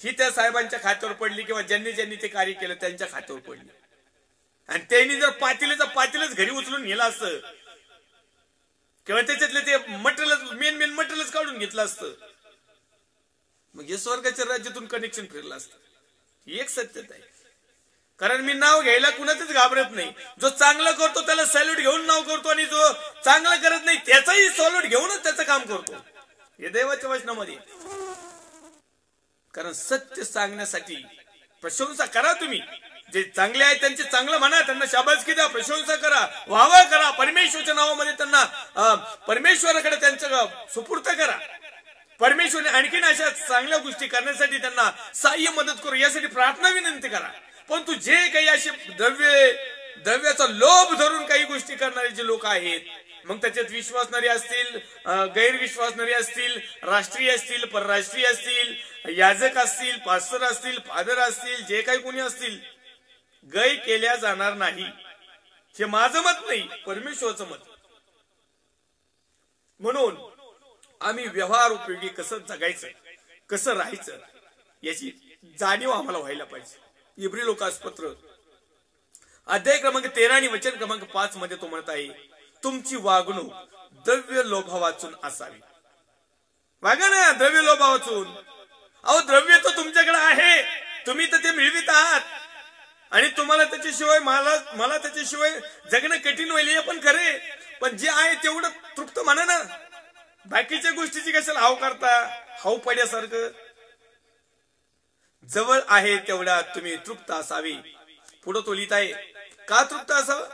[SPEAKER 1] ही त्या साहेबांच्या खात्यावर पडली किंवा ज्यांनी ज्यांनी ते कार्य केलं त्यांच्या खात्यावर पडली. आणि त्यांनी जर पातेलच घरी उचलून नेलं असतं किंवा त्याच्यातले ते मटेरियलच मेन मटेरियलच काढून घेतलं असतं, मग हे स्वर्गाच्या राज्यातून कनेक्शन फिरलं असतं. ही एक सत्यता आहे. कारण मी नाव घ्यायला कुणाचंच घाबरत नाही. जो चांगलं करतो त्याला सॅल्यूट घेऊन नाव करतो आणि जो चांगलं करत नाही त्याचाही सॅल्यूट घेऊनच त्याचं काम करतो. हे देवाच्या वचनामध्ये. कारण सत्य सांगण्यासाठी प्रशंसा करा. तुम्ही जे चांगले आहेत त्यांचे चांगलं म्हणा, त्यांना शाबासकी द्या, प्रशंसा करा, वाहवा करा, परमेश्वराच्या नावामध्ये त्यांना परमेश्वराकडे त्यांचं सुपूर्त करा. परमेश्वराने आणखीन अशा चांगल्या गोष्टी करण्यासाठी त्यांना सहाय्य मदत करू यासाठी प्रार्थना विनंती करा. परंतु जे काही असे द्रव्याचा लोभ धरून काही गोष्टी करणारे जे लोक आहेत, मग त्याच्यात विश्वासणारे असतील, गैरविश्वासणारे असतील, राष्ट्रीय असतील, परराष्ट्रीय असतील, याजक असतील, पास्टर असतील, फादर असतील, जे काही कोणी असतील, गै केल्या जाणार नाही. हे माझं मत नाही, परमेश्वराचं मत. म्हणून आम्ही व्यवहार उपयोगी कसं जगायचं, कसं राहायचं याची जाणीव आम्हाला व्हायला पाहिजे. इब्री लोकासपत्र अध्याय क्रमांक 13 आणि वचन क्रमांक 5 मध्ये तो म्हणत आहे, तुमची वागणूक द्रव्य लोभा वाचून असावी. वागा ना द्रव्य लोभा वाचून. अहो द्रव्य तर तुमच्याकडे आहे, तुम्ही तर ते मिळवित आहात आणि तुम्हाला त्याच्याशिवाय मला त्याच्याशिवाय जगणं कठीण होईल हे पण खरे. पण जे आहे तेवढं तृप्त म्हणा ना. बाकीच्या गोष्टीची कशाला हाव करता, हाव पड्यासारखं. जवळ आहे तेवढा तुम्ही तृप्त असावी. पुढे तो लिहित आहे, का तृप्त असावं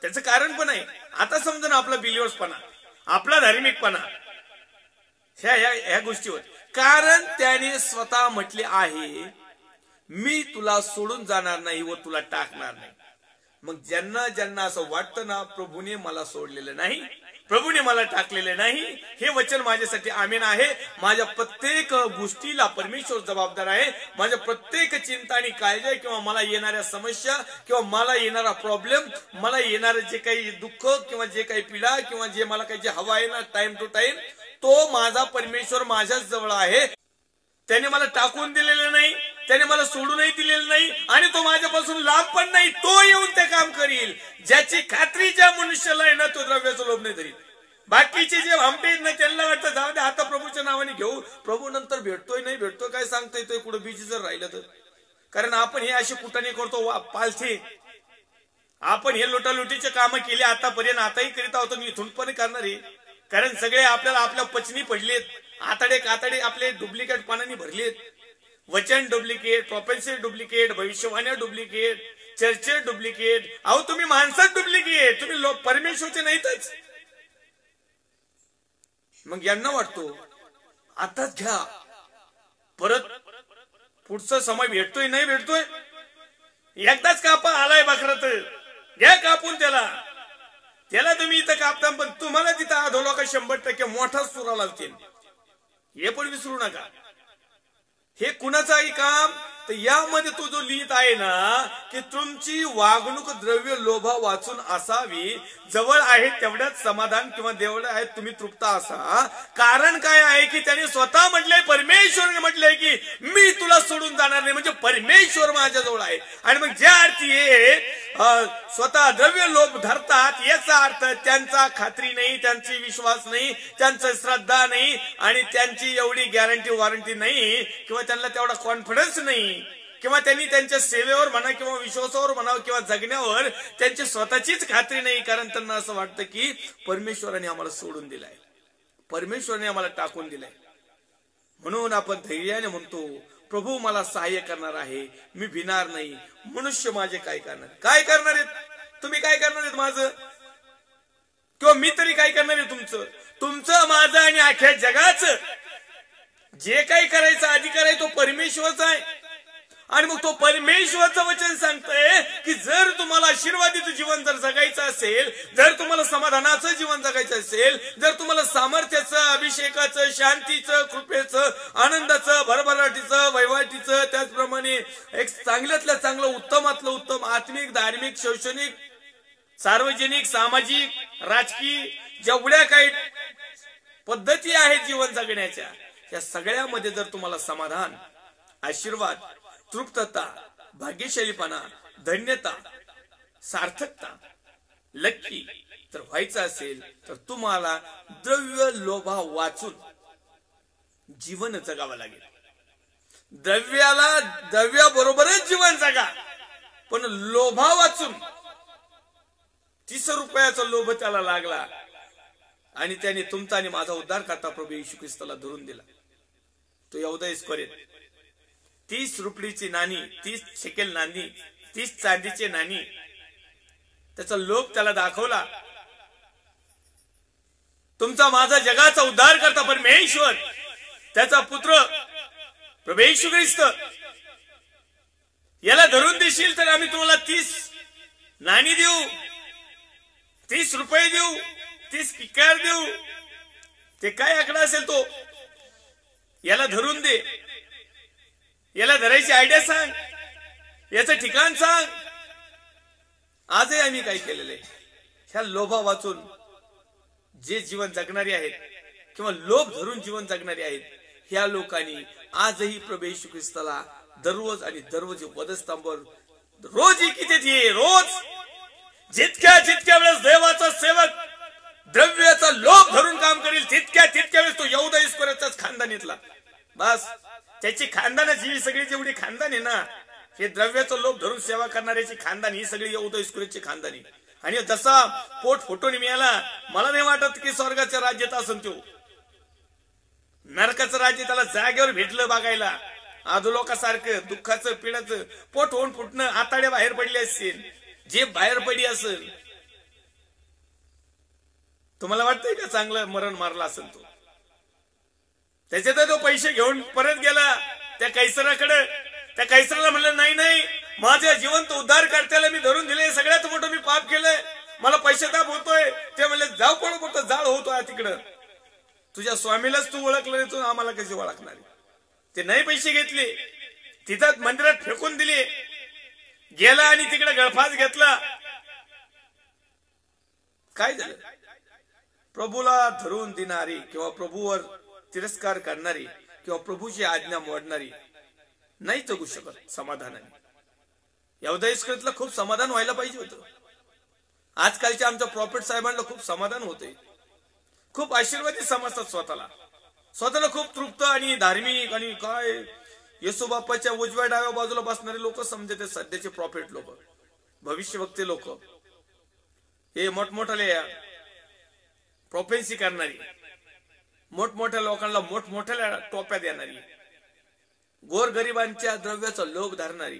[SPEAKER 1] त्याचं कारण पण आहे. आता समजा ना आपला बिलिव्हर्सपणा, आपला धार्मिकपणा, ह्या गोष्टीवर. कारण त्याने स्वतः म्हटले आहे मी तुला सोडून जाणार नाही व तुला टाकणार नाही. मग ज्यांना ज्यांना असं वाटतं ना प्रभूने मला सोडलेलं नाही, प्रभूने मला टाकलेले नाही, हे वचन माझ्यासाठी आमीन आहे. माझ्या प्रत्येक गोष्टीला परमेश्वर जबाबदार आहे. माझ्या प्रत्येक चिंता आणि काळजी किंवा मला येणाऱ्या समस्या किंवा मला येणारा प्रॉब्लेम, मला येणारे जे काही दुःख किंवा जे काही पीडा किंवा जे मला काही जे हवा आहे ना टाइम टू टाइम, तो माझा परमेश्वर माझ्याच जवळ आहे. त्याने मला टाकून दिलेलं नाही, त्याने मला सोडूनही दिलेलं नाही आणि तो माझ्यापासून लांब पण नाही. तो येऊन ते काम करील. ज्याची खात्री ज्या मनुष्याला आहे ना तो द्रव्याचा लोभ नाही धरीत. बाकीचे जे भामटे ना त्यांना वाटतं जाऊ दे आता प्रभूच्या नावाने घेऊ, प्रभू नंतर भेटतोय नाही भेटतोय काय सांगता येतोय कुठं बिजी जर राहिलं तर. कारण आपण हे अशी कुटाने करतो पालथे, आपण हे लोटालोटीचे कामं केले आतापर्यंत, आताही करीत आहोत आणि इथून पण करणार आहे. कारण सगळे आपल्याला आपल्या पचनी पडलेत, आताडे कातडे आपले डुप्लिकेट पानांनी भरलेत. वचन डुप्लिकेट, प्रोफेसी डुप्लिकेट, भविष्यवाण्या डुप्लिकेट, चर्चे डुप्लिकेट. अहो तुम्ही माणसात डुप्लिकेट, तुम्ही परमेश्वरचे नाहीतच. मग यांना वाटतो आताच घ्या, परत पुढचा समय भेटतोय नाही भेटतोय, एकदाच कापा आलाय बकरात, घ्या कापून त्याला तुम्ही इथं कापता पण तुम्हाला तिथं अधोलोक 100% मोठा सुरा लावतील. हे पण विसरू नका. हे कुणाचंही काम. तर यामध्ये तो जो लिहित आहे ना की तुमची वागणूक द्रव्य लोभा वाचून असावी, जवळ आहे तेवढ्याच समाधान किंवा देवळ आहे तुम्ही तृप्त असा. कारण काय आहे की त्याने स्वतः म्हटलंय, परमेश्वरने म्हटलंय की मी तुला सोडून जाणार नाही, म्हणजे परमेश्वर माझ्याजवळ आहे. आणि मग ज्या अर्थी हे स्वतः द्रव्य लोभ धरतात याचा अर्थ त्यांचा खात्री नाही, त्यांची विश्वास नाही, त्यांचं श्रद्धा नाही आणि त्यांची एवढी गॅरंटी वॉरंटी नाही किंवा त्यांना तेवढा कॉन्फिडन्स नाही किंवा त्यांनी त्यांच्या सेवेवर म्हणा किंवा विश्वासावर म्हणा किंवा जगण्यावर त्यांची स्वतःचीच खात्री नाही. कारण त्यांना असं वाटतं की परमेश्वराने आम्हाला सोडून दिलाय, परमेश्वराने आम्हाला टाकून दिलाय. म्हणून आपण धैर्याने म्हणतो प्रभू मला सहाय्य करणार आहे, मी भिणार नाही. मनुष्य माझे काय करणार, काय करणार आहेत तुम्ही, काय करणार आहेत माझं किंवा मी तरी काय करणार आहे तुमचं, तुमचं माझं आणि अख्ख्या जगाचं जे काही करायचं अधिकार आहे तो परमेश्वरचा आहे. आणि मग तो परमेश्वरचं वचन सांगतंय की जर तुम्हाला आशीर्वादित जीवन जर जगायचं असेल, जर तुम्हाला समाधानाचं जीवन जगायचं असेल, जर तुम्हाला सामर्थ्याचं, अभिषेकाचं, शांतीचं, कृपेचं, आनंदाचं, भरभराटीचं, वैवाटीचं, त्याचप्रमाणे एक चांगल्यातल्या चांगलं, उत्तमातलं उत्तम, आत्मिक, धार्मिक, शैक्षणिक, सार्वजनिक, सामाजिक, राजकीय जेवढ्या काही पद्धती आहेत जीवन जगण्याच्या, या सगळ्यामध्ये जर तुम्हाला समाधान, आशीर्वाद, तृप्तता, भाग्यशालीपणा, धन्यता, सार्थकता, लक्की तर व्हायचं असेल तर तुम्हाला द्रव्य लोभा वाचून जीवन जगावं लागेल. द्रव्याबरोबरच जीवन जगा, पण लोभा वाचून 30 रुपयाचा लोभ त्याला लागला आणि त्याने तुमचा आणि माझा उद्धार करता प्रभू येशू ख्रिस्ताला धरून दिला. तो एवढंच करेल. 30 रुपयाची नाणी, 30 शेकेल नाणी, 30 चांदीचे नाणी, त्याचा लोभ त्याला दाखवला. तुमचा माझा जगाचा उद्धार करता परमेश्वर, त्याचा पुत्र प्रभू येशू ख्रिस्त याला धरून देशील तर आम्ही तुम्हाला 30 नाणी देऊ, 30 रुपये देऊ, 30 किकार देऊ. ते काय आकडा असेल तो, याला धरून दे, याला धरायची आयडिया सांग, याचं ठिकाण सांग. आजही आम्ही काय केलेले, ह्या लोभा वाचून जे जीवन जगणारे आहेत किंवा लोभ धरून जीवन जगणारे आहेत, ह्या लोकांनी आजही प्रभू येशू ख्रिस्ताला दररोज आणि दररोज वधस्तंभावर रोज किती रोज जितक्या वेळेस देवाचा सेवक द्रव्याचा लोभ धरून काम करेल तितक्या वेळेस तो यहूदा इस्करियोतचाच खानदानीतला. बस त्याची खानदानाची सगळी जेवढी खानदान आहे ना, हे द्रव्याचा लोभ धरून सेवा करणाऱ्याची खानदान ही सगळी यहूदा इस्करियोतची खानदानी. आणि जसा पोट फुटून मिळाला, मला नाही वाटत की स्वर्गाच्या राज्यात असून तो नरकाचं राज्य त्याला जागेवर भेटलं बघायला. अधोलोकासारखं दुःखाचं, पीडाचं, पोट होऊन फुटणं, आताड्या बाहेर पडले असतील, जे बाहेर पडली असेल, तुम्हाला वाटतंय का चांगलं मरण मारला असेल तो? त्याच्यात तो पैसे घेऊन परत गेला त्या कैसराकडे. त्या कैसराला म्हणलं नाही नाही, माझ्या जिवंत उद्धार करत्याला मी धरून दिले, सगळ्यात मोठं मी पाप केलंय, मला पैशाताप होतोय. ते म्हणले जाऊ पण मोठं जाळ होतोय तिकडं, तुझ्या स्वामीलाच तू ओळखलं नाही, तू आम्हाला कशी ओळखणार? ते नाही पैसे घेतले, तिथं मंदिरात फेकून दिले, गेला आणि तिकडे गळफास घेतला. काय झालं? प्रभूला धरून देणारी किंवा प्रभूवर तिरस्कार करणारी किंवा प्रभूची आज्ञा मोडणारी नाही जगू शकत समाधानाने. या उदयस्कृतला खूप समाधान व्हायला पाहिजे होतं. आजकालच्या आमच्या प्रॉफिट साहेबांना खूप समाधान होते, खूप आशीर्वादी समजतात स्वतःला खूप तृप्त आणि धार्मिक आणि काय येसू बाप्पाच्या उजव्या डाव्या बाजूला बसणारे लोक समजते सध्याचे प्रॉफिट लोक, भविष्यवक्ते लोक, हे मोठमोठाले प्रोफेन्सी करणारी, मोठमोठ्या लोकांना मोठमोठ्या टोप्या देणारी, गोरगरिबांच्या द्रव्याचा लोभ धरणारी,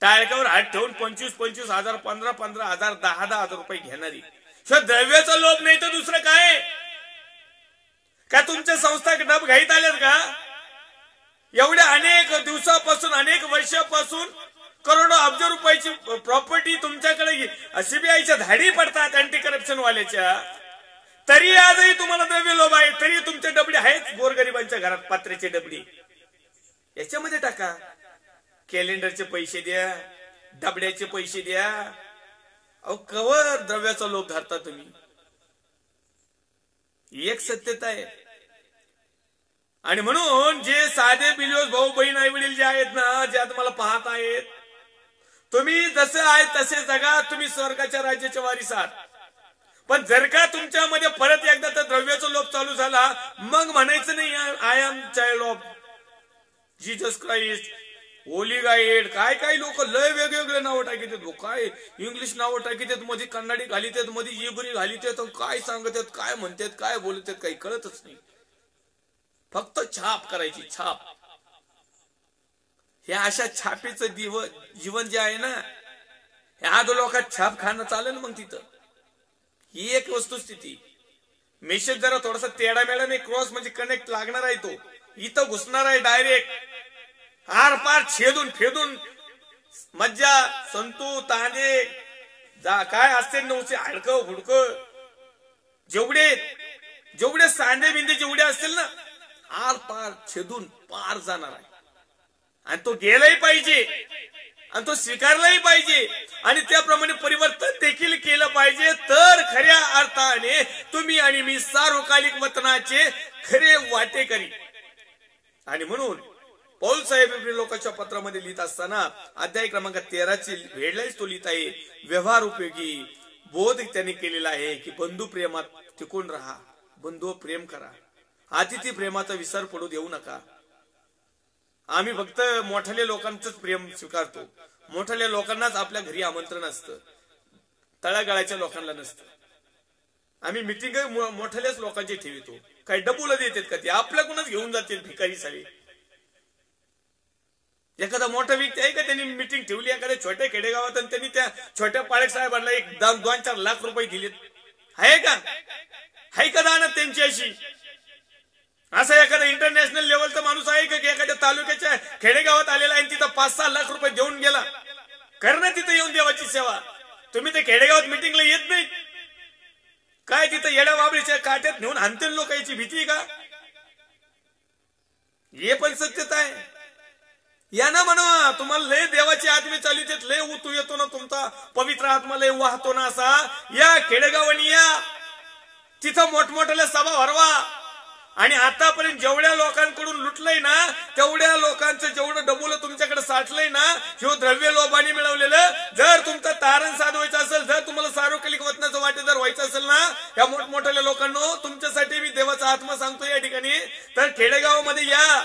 [SPEAKER 1] टाळक्यावर हात ठेवून 25,000, 15,000, 10,000 रुपये घेणारी. द्रव्याचा लोभ नाही तर दुसरं काय? का तुमच्या संस्था डब घाईत आल्यात का? एवढ्या अनेक दिवसापासून, अनेक वर्षापासून करोडो अब्ज रुपयाची प्रॉपर्टी तुमच्याकडे सीबीआयच्या धाडी पडतात अँटी करप्शन वाल्याच्या, तरी आजही तुम्हाला द्रव्य लोभ आहे, तरी तुमचे डबडे आहेत गोरगरिबांच्या घरात, पात्रेचे डबडी. याच्यामध्ये टाका, कॅलेंडरचे पैसे द्या, डबड्याचे पैसे द्या. अहो कवर द्रव्याचा लोभ धरता तुम्ही? एक सत्यता आहे. आणि म्हणून जे साधे बिलिओस भाऊ बहीण आई वडील जे आहेत ना, जे आता मला पाहत आहेत, तुम्ही जसे आहेत तसे जगा, तुम्ही स्वर्गाच्या राज्याच्या वारीस आहात. पण जर का तुमच्यामध्ये परत एकदा तर द्रव्याचा लोभ चालू झाला, मग म्हणायचं नाही I am child of Jesus Christ, holy guide, काय काय लोक लय वेगवेगळे नावं टाकीतात. काय इंग्लिश नावं टाकीतात, मध्ये कन्नडी घालितात, मध्ये इब्री घालितात, काय सांगतात, काय म्हणतात, काय बोलतात, काही कळतच नाही. फक्त छाप करायची, छाप. हे अशा छापीचं जीवन जे आहे ना, ह्या लोकात छाप खाणं चालेल मग तिथं. ही एक वस्तुस्थिती. मेसेज जरा थोडासा तेडा मेडा नाही, क्रॉस म्हणजे कनेक्ट लागणार आहे, तो इथं घुसणार आहे डायरेक्ट, आर पार छेदून फेदून मज्जा संतू तांदे काय असते नऊचे हाडकं हुडकं जेवढे सांडे बिंदे जेवढे असतील ना, आर पार छेदून पार जाणार आहे. आणि तो गेलाही पाहिजे आणि तो स्वीकारलाही पाहिजे आणि त्याप्रमाणे परिवर्तन देखील केलं पाहिजे, तर खऱ्या अर्थाने तुम्ही आणि मी सार्वकालिक वतनाचे खरे वाटेकरी. आणि म्हणून पौल साहेब लोकांच्या पत्रामध्ये लिहित असताना अध्याय क्रमांक 13ची हेडलाईन्स तो लिहित आहे, व्यवहार उपयोगी बोध त्यांनी केलेला आहे की बंधू प्रेमात टिकून राहा, बंधू प्रेम करा, अतिथी प्रेमाचा विसर पडू देऊ नका. आम्ही फक्त मोठ्या लोकांचंच प्रेम स्वीकारतो, मोठ्या लोकांनाच आपल्या घरी आमंत्रण असतं, तळागाळाच्या लोकांना नसतं. आम्ही मिटिंग मोठ्याच लोकांची ठेवतो, काही डबूला देतात का ते आपल्याकडूनच घेऊन जातील भिकारी सारे. एखादा मोठा व्यक्ती आहे का त्यांनी मिटिंग ठेवली एखाद्या छोट्या खेडेगावात आणि त्यांनी त्या छोट्या पाळक साहेबांना 2-4 लाख रुपये दिलेत? आहे का दानत त्यांची अशी? असा एखादा इंटरनॅशनल लेवलचा माणूस आहे का एखाद्या तालुक्याच्या खेडेगावात आलेला आहे तिथं 5-6 लाख रुपये देऊन गेला? कर ना तिथं येऊन देवाची सेवा. तुम्ही ते खेडेगावात मिटिंगला येत नाही काय? तिथं येड्या बाबरीच्या काट्यात नेऊन हाणतील लोक, याची भीती का? हे पण सत्यता आहे. या ना म्हणा, तुम्हाला लय देवाची आत्मे चालू लय उतू येतो ना, तुमचा पवित्र आत्मा लय वाहतो ना, असा या खेडेगावानी या, तिथं मोठमोठ्या सभा भरवा. आणि आतापर्यंत जेवढ्या लोकांकडून लुटलंय ना, तेवढ्या लोकांचं जेवढं डबुलं तुमच्याकडे साठलंय ना, हे द्रव्य लोभाने मिळवलेलं. जर तुमचं तारण साधवायचं असेल, जर तुम्हाला सार्वकालिक वतनाचं वाटेदार व्हायचं असेल ना, या मोठमोठ्या लोकांना, तुमच्यासाठी मी देवाचा आत्मा सांगतो या ठिकाणी, तर खेडेगावामध्ये या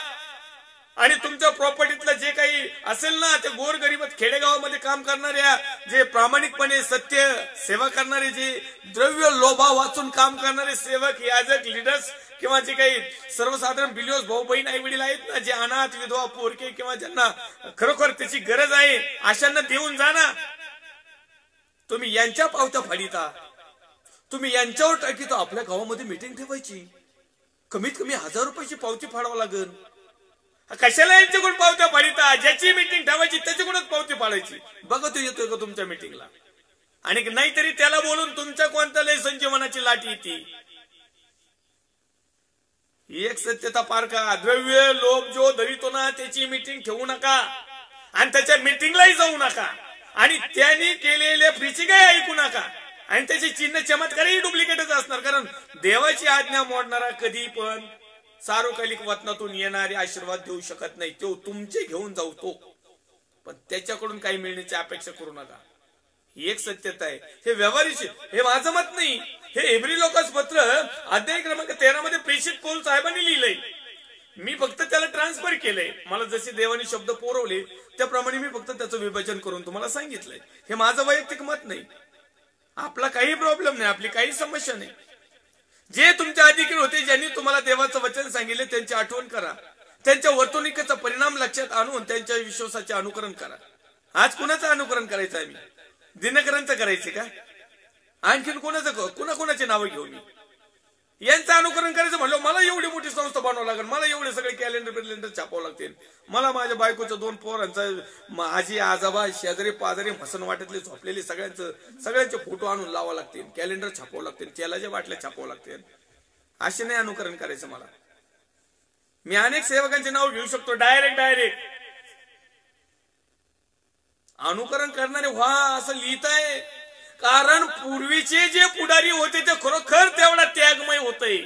[SPEAKER 1] आणि तुमच्या प्रॉपर्टीतलं जे काही असेल ना, ते गोरगरीब खेडेगावामध्ये काम करणाऱ्या, जे प्रामाणिकपणे सत्य सेवा करणारे, जे द्रव्य लोभा वाचून काम करणारे सेवक, याजक, लीडर्स किंवा जे काही सर्वसाधारण बिलिओस भाऊ बहीण आई वडील आहेत ना, जे अनाथ विधवा पोरके किंवा ज्यांना खरोखर त्याची गरज आहे, अशांना देऊन जा ना. तुम्ही यांच्या पावत्या फाडीता, तुम्ही यांच्यावर टाकी तर आपल्या गावामध्ये मीटिंग ठेवायची, कमीत कमी 1000 रुपयाची पावती फाडावं लागेल. कशाला यांच्याकडून पावत्या फाडिता? ज्याची मीटिंग ठेवायची त्याच्याकडूनच पावती फाडायची. बघा तो येतोय का तुमच्या मीटिंगला, आणि नाहीतरी त्याला बोलून तुमच्या कोणत्या लय संजीवनाची लाट येते. एक सत्यता पार का, द्रव्य लोभ जो धरितो ना त्याची मीटिंग ठेवू नका, आणि त्याच्या मीटिंगलाही जाऊ नका, आणि त्यांनी केलेल्या फ्रीची काय ऐकू नका, आणि त्याचे चिन्ह चमत्कारही डुप्लिकेटच असणार. कारण देवाची आज्ञा मोडणारा कधी पण सार्वकालिक वचनातून येणारे आशीर्वाद देऊ शकत नाही. तो तुमचे घेऊन जाऊ तो, पण त्याच्याकडून काही मिळण्याची अपेक्षा करू नका. ही एक सत्यता आहे. हे व्यवहारिक, हे माझं मत नाही, हे इब्री लोकांचं पत्र अध्याय क्रमांक 13 मध्ये प्रेषित पौल साहेबांनी लिहिलंय. मी फक्त त्याला ट्रान्सफर केलंय. मला जसे देवाने शब्द पुरवले त्याप्रमाणे मी फक्त त्याचं विभाजन करून तुम्हाला सांगितलंय. हे माझं वैयक्तिक मत नाही. आपला काही प्रॉब्लेम नाही, आपली काही समस्या नाही. जे तुमच्या अधिकारी होते, ज्यांनी तुम्हाला देवाचं वचन सांगितले त्यांची आठवण करा. त्यांच्या वर्तणुकीचा परिणाम लक्षात आणून त्यांच्या विश्वासाचे अनुकरण करा. आज कुणाचं अनुकरण करायचं आहे? मी दिनकरांचं करायचे का? आणखीन कोणाचे नावं घेऊन यांचं अनुकरण करायचं म्हणलं, मला एवढी मोठी संस्था बनवावं लागेल, मला एवढे सगळे कॅलेंडर छापावं लागतील, मला माझ्या बायकोच्या 2 पोरांचा, आजी आजोबा शेजारी पाजारी मसन वाटतले झोपलेले सगळ्यांचे फोटो आणून लावावं लागतील, कॅलेंडर छापावं लागतील, तेलाच्या बाटल्या छापावं लागतील. असे नाही अनुकरण करायचं मला. मी अनेक सेवकांचे नाव घेऊ शकतो डायरेक्ट. अनुकरण करणारे व्हा असं लिहित आहे, कारण पूर्वीचे जे पुढारी होते ते खरोखर तेवढा त्यागमय होते,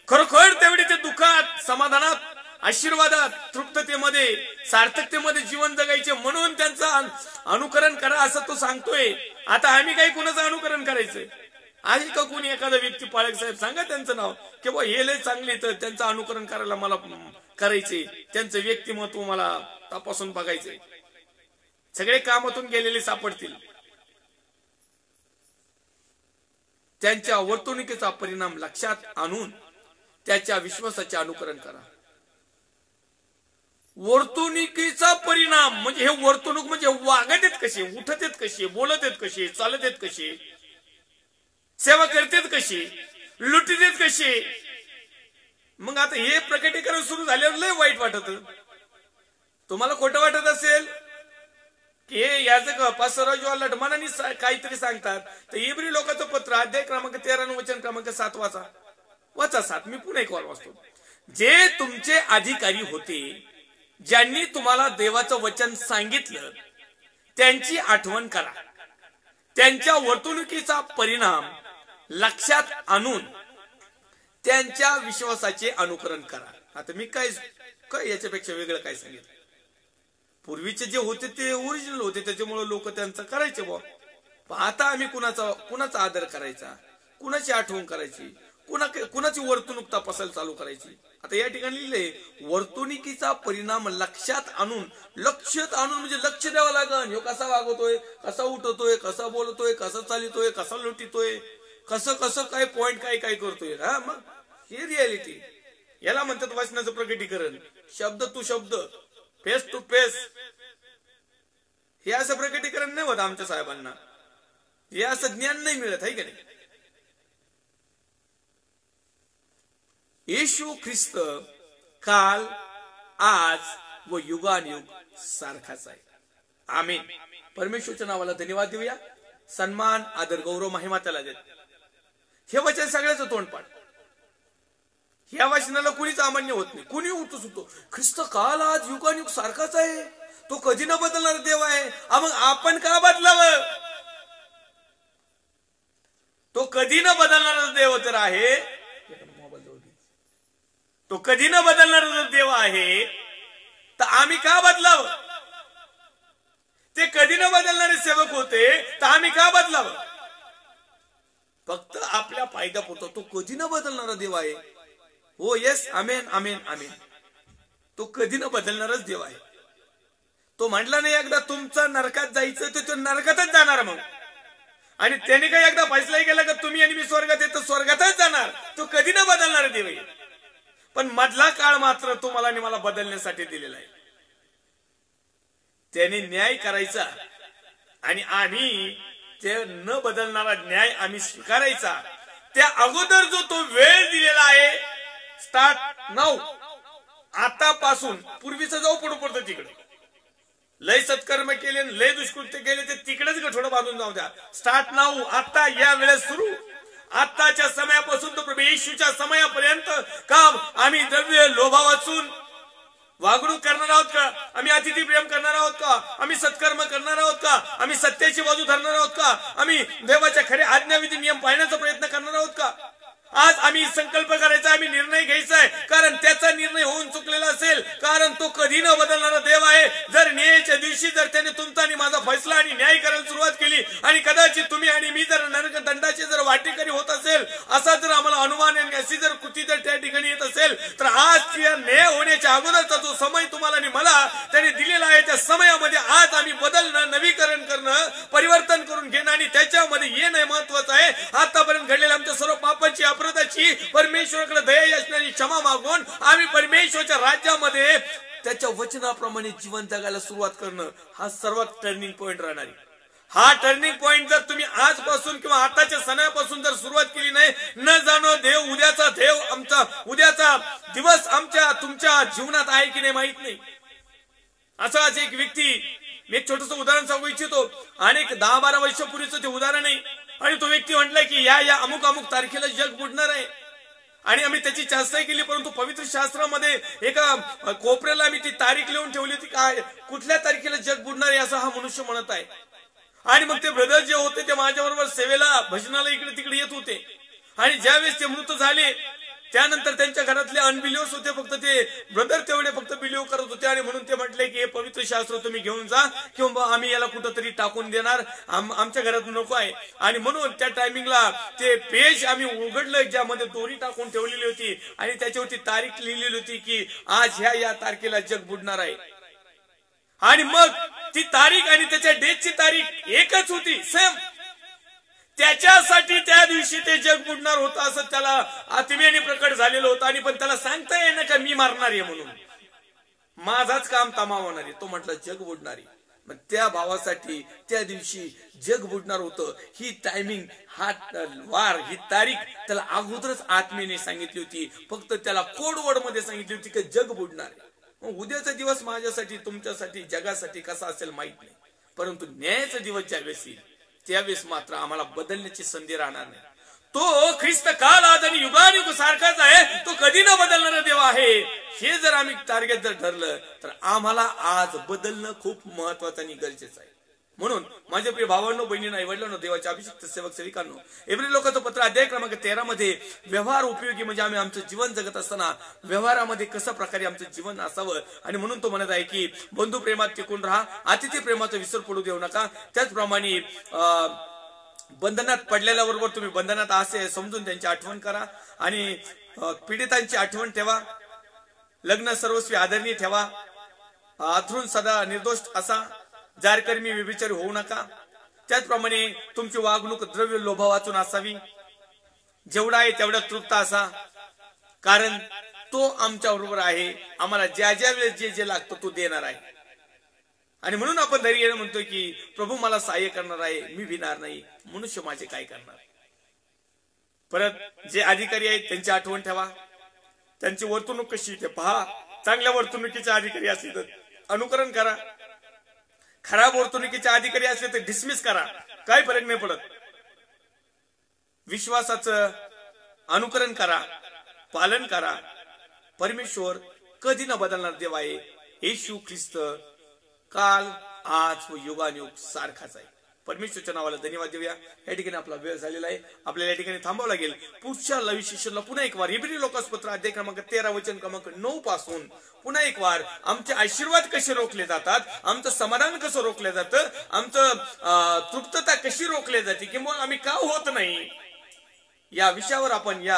[SPEAKER 1] खरोखर तेवढे ते दुःखात, समाधानात, आशीर्वादात, तृप्ततेमध्ये, सार्थकतेमध्ये जीवन जगायचे. म्हणून त्यांचं अनुकरण करा असं तो सांगतोय. आता आम्ही काही कुणाचं अनुकरण करायचंय? आहे का कोणी एखादा व्यक्ती, पाळक साहेब सांगा त्यांचं नाव, की बा हे लय चांगले, तर त्यांचं अनुकरण करायला मला करायचे, त्यांचं व्यक्तिमत्व मला तपासून बघायचंय. सगळे कामातून गेलेले सापडतील. त्यांच्या वर्तणुकीचा परिणाम लक्षात आणून त्याच्या विश्वासाचे अनुकरण करा. वर्तणुकीचा परिणाम म्हणजे हे वर्तणूक म्हणजे वागत आहेत कसे, उठत आहेत कसे, बोलत आहेत कसे, चालत आहेत कसे, सेवा करतात कशी, लुटत आहेत कसे. मग आता हे प्रकटीकरण सुरू झाल्यावर लय वाईट वाटत. तुम्हाला खोटं वाटत असेल की हे याचं पासराजू लटमानाने काहीतरी सांगतात, तर इब्री लोकांचं पत्र अध्याय क्रमांक 13 वचन क्रमांक 7 वाचा 7. मी पुन्हा एक वार वाचतो. जे तुमचे अधिकारी होते, ज्यांनी तुम्हाला देवाचं वचन सांगितलं, त्यांची आठवण करा. त्यांच्या वर्तणुकीचा परिणाम लक्षात आणून त्यांच्या विश्वासाचे अनुकरण करा. आता मी काय याच्यापेक्षा वेगळं काय सांगितलं? पूर्वीचे जे होते ते ओरिजिनल होते, त्याच्यामुळे लोक त्यांचं करायचे बा. आता आम्ही कुणाचा आदर करायचा, कुणाची आठवण करायची, कुणाची वर्तणूक तपासायला चालू करायची. आता या ठिकाणी लिहिलंय, वर्तणुकीचा परिणाम लक्षात आणून म्हणजे लक्ष द्यावं लागेल. ह्यो कसा वागतोय, कसा उठतोय, कसा बोलतोय, कसा चालितोय, कसा लुटितोय, कसं काय पॉइंट काय करतोय. हा, मग ही रियालिटी. याला म्हणतात वचनाचं प्रकटीकरण. शब्द टू शब्द, फेस टू फेस. हे असं प्रकटीकरण नाही होत आमच्या साहेबांना. हे असं ज्ञान नाही मिळत आहे का नाही? येशू ख्रिस्त काल, आज व युगानुयुग सारखाच आहे. आमीन. परमेश्वरच्या नावाला धन्यवाद देऊया. सन्मान, आदर, गौरव, महिमा त्याला देत. हे वचन सगळ्याचं तोंडपाठ. ह्या वचनाला कुणीच अमान्य होत नाही. कुणी उठू सुटतो, ख्रिस्त काल, आज, युगानुयुग सारखाच आहे, तो कधी न बदलणारा देव आहे. मग आपण का बदलावं? तो कधी न बदलणारा देव तर आहे, तो कधी न बदलणारा देव आहे, तर आम्ही का बदलावं? ते कधी न बदलणारे सेवक होते, तर आम्ही का बदलावं? फक्त आपल्या फायदा पुरतो. तो कधी न बदलणारा देव आहे. हो, येस, आमेन आमेन आमेन. तो कधी न बदलणारच देव आहे. तो म्हटला नाही एकदा तुमचं नरकात जायचं, तर तो नरकातच जाणार. मग आणि त्याने काही एकदा फैसला केला का तुम्ही आणि मी स्वर्गात येतो, स्वर्गातच जाणार. तो कधी न बदलणारा देव आहे. पण मधला काळ मात्र तुम्हाला आणि मला बदलण्यासाठी दिलेला आहे. त्याने न्याय करायचा आणि आम्ही ते न बदलणारा न्याय आम्ही स्वीकारायचा. त्या अगोदर जो तो वेळ दिलेला आहे स्टार्ट नाऊ, आतापासून पूर्वीचं जाऊ पुढे पडतं तिकडे, लय सत्कर्म केले लय दुष्कृत्य केले ते तिकडेच गठोडं बांधून जाऊ द्या. स्टार्ट नाऊ, आता या वेळेस सुरू. आताच्या समयापासून तो प्रभू येशूच्या समयापर्यंत का आम्ही द्रव्य लोभा वाचून वागणूक करणार आहोत का? आम्ही अतिथी प्रेम करणार आहोत का? आम्ही सत्कर्म करणार आहोत का? आम्ही सत्याची बाजू धरणार आहोत का? आम्ही देवाच्या खरे आज्ञाविधी नियम पाळण्याचा प्रयत्न करणार आहोत का? आज आम्ही संकल्प करायचा, आम्ही निर्णय घ्यायचा आहे, कारण त्याचा निर्णय होऊन चुकलेला असेल, कारण तो कधी न बदलणारा देव आहे. जर न्यायाच्या दिवशी जर त्याने तुमचा आणि माझा फैसला आणि न्याय करायला सुरुवात केली आणि कदाचित तुम्ही आणि मी जर नरकदंडाचे जर वाटेकरी होत असेल, असा जर आम्हाला अनुमान आणि अशी जर कृती जर त्या ठिकाणी येत असेल, तर आज न्याय होण्याच्या अगोदरचा जो समय तुम्हाला आणि मला त्याने दिलेला आहे, त्या समयामध्ये आज आम्ही बदलणं, नवीकरण करणं, परिवर्तन करून घेणं आणि त्याच्यामध्ये येणं महत्वाचं आहे. आतापर्यंत घडलेल्या आमच्या सर्व पापाची अपराधाची परमेश्वराकडे दया याचनाची क्षमा मागून आम्ही परमेश्वराच्या राज्यामध्ये त्याच्या वचनाप्रमाणे जीवन जगायला सुरुवात करणं हा सर्वात टर्निंग पॉइंट राहणार आहे. हा टर्निंग पॉइंट जर तुम्ही आजपासून किंवा आताच्या सणापासून जर सुरुवात केली नाही, न जाणो देव उद्याचा देव आमचा उद्याचा दिवस आमच्या तुमच्या जीवनात आहे की नाही माहित नाही. असाच एक व्यक्ती, मी एक छोटस उदाहरण सांगू इच्छितो. अनेक 10-12 वर्षापूर्वीचं ते उदाहरण आहे. आणि तो व्यक्ती म्हटलाय की या अमुक अमुक तारखेला जग बुडणार आहे, आणि आम्ही त्याची चर्चा केली, परंतु पवित्र शास्त्रामध्ये एका कोपऱ्याला आम्ही ती तारीख लिहून ठेवली होती, काय कुठल्या तारखेला जग बुडणार आहे असं हा मनुष्य म्हणत आहे. आणि मग ते ब्रदर जे होते ते माझ्याबरोबर सेवेला भजनाला इकडे तिकडे येत होते. आणि ज्यावेळेस ते मृत झाले त्यानंतर त्यांच्या घरातले अनबिलिव्हर्स होते, फक्त ते ब्रदर तेवढे फक्त बिलीव्ह करत होते. आणि म्हणून ते म्हटले की हे पवित्र शास्त्र तुम्ही घेऊन जा, किंवा आम्ही याला कुठंतरी टाकून देणार, आमच्या घरात नको आहे. आणि म्हणून त्या टायमिंगला ते पेज आम्ही उघडलं ज्यामध्ये दोरी टाकून ठेवलेली होती आणि त्याच्यावरती तारीख लिहिलेली होती की आज या तारखेला जग बुडणार आहे. आणि मग ती तारीख आणि त्याच्या डेटची तारीख एकच होती, सेम. त्याच्यासाठी त्या दिवशी ते जग बुडणार होतं असं त्याला आत्म्याने प्रकट झालेलं होतं. आणि पण त्याला सांगता येईना का मी मारणार आहे म्हणून, माझाच काम तमाम होणार आहे. तो म्हटलं जग बुडणार आहे. मग त्या भावासाठी त्या दिवशी जग बुडणार होतं. ही टायमिंग, हा वार, ही तारीख त्याला अगोदरच आत्म्याने सांगितली होती, फक्त त्याला कोडवर्ड मध्ये सांगितली होती की जग बुडणार आहे. मग उद्याचा दिवस माझ्यासाठी, तुमच्यासाठी, जगासाठी कसा असेल माहित नाही, परंतु न्यायाचा दिवस ज्यावेळेस येईल त्यावेळेस मात्र आम्हाला बदलण्याची संधी राहणार नाही. तो ख्रिस्त काल आज आणि युगानुयुग सारखाच आहे, तो कधी न बदलणारा देव आहे. हे जर आम्ही टार्गेट जर ठरलं तर आम्हाला आज बदलणं खूप महत्वाचं आणि गरजेचं आहे. म्हणून माझ्या प्रिय भावांनो, बहिणींनो, आईवडिलांनो, देवाच्या अभिषिक्त सेवक सेविकांनो, इब्री लोकांचं पत्र अध्याय क्रमांक 13 मध्ये व्यवहार उपयोगी म्हणजे आम्ही आमचं जीवन जगत असताना व्यवहारामध्ये कशा प्रकारे आमचं जीवन असावं. आणि म्हणून तो म्हणत आहे की बंधू प्रेमात टिकून राहा, अतिथी प्रेमाचा विसर पडू देऊ नका. त्याचप्रमाणे बंधनात पडलेल्याबरोबर तुम्ही बंधनात असे समजून त्यांची आठवण करा आणि पीडितांची आठवण ठेवा. लग्न सर्वस्वी आदरणीय ठेवा. अथरून सदा निर्दोष असा. जारकर्मी व्यभिचारी होऊ नका. त्याचप्रमाणे तुमची वागणूक द्रव्य लोभा वाचून असावी. जेवढा आहे तेवढा तृप्त असा, कारण तो आमच्या बरोबर आहे. आम्हाला ज्या वेळेस जे लागतं तो देणार आहे. आणि म्हणून आपण धैर्याने म्हणतोय की प्रभू मला सहाय्य करणार आहे, मी भिणार नाही. मनुष्य माझे काय करणार. परत जे अधिकारी आहेत त्यांची आठवण ठेवा. त्यांची वर्तणूक कशी ते पहा. चांगल्या वर्तणुकीचे अधिकारी असले तर अनुकरण करा. खराब वर्तणुकीचे अधिकारी असले तर डिसमिस करा, काही फरक नाही पडत. विश्वासाचं अनुकरण करा, पालन करा. परमेश्वर कधी न बदलणार देव आहे. येशू ख्रिस्त काल, आज व युगानुयुग सारखाच आहे. परमेश्वरच्या नावाला धन्यवाद देऊया. या ठिकाणी आपला वेळ झालेला आहे, आपल्याला या ठिकाणी थांबावं लागेल. पुढच्या लाईव्ह सेशनला पुन्हा एक वार इब्री लोकांचं पत्र अध्याय क्रमांक 13 वचन क्रमांक 9 पासून पुन्हा एक वार आमचे आशीर्वाद कसे रोखले जातात, आमचं समाधान कसं रोखलं जातं, आमचं तृप्तता कशी रोखली जाते, किंवा आम्ही का होत नाही, या विषयावर आपण या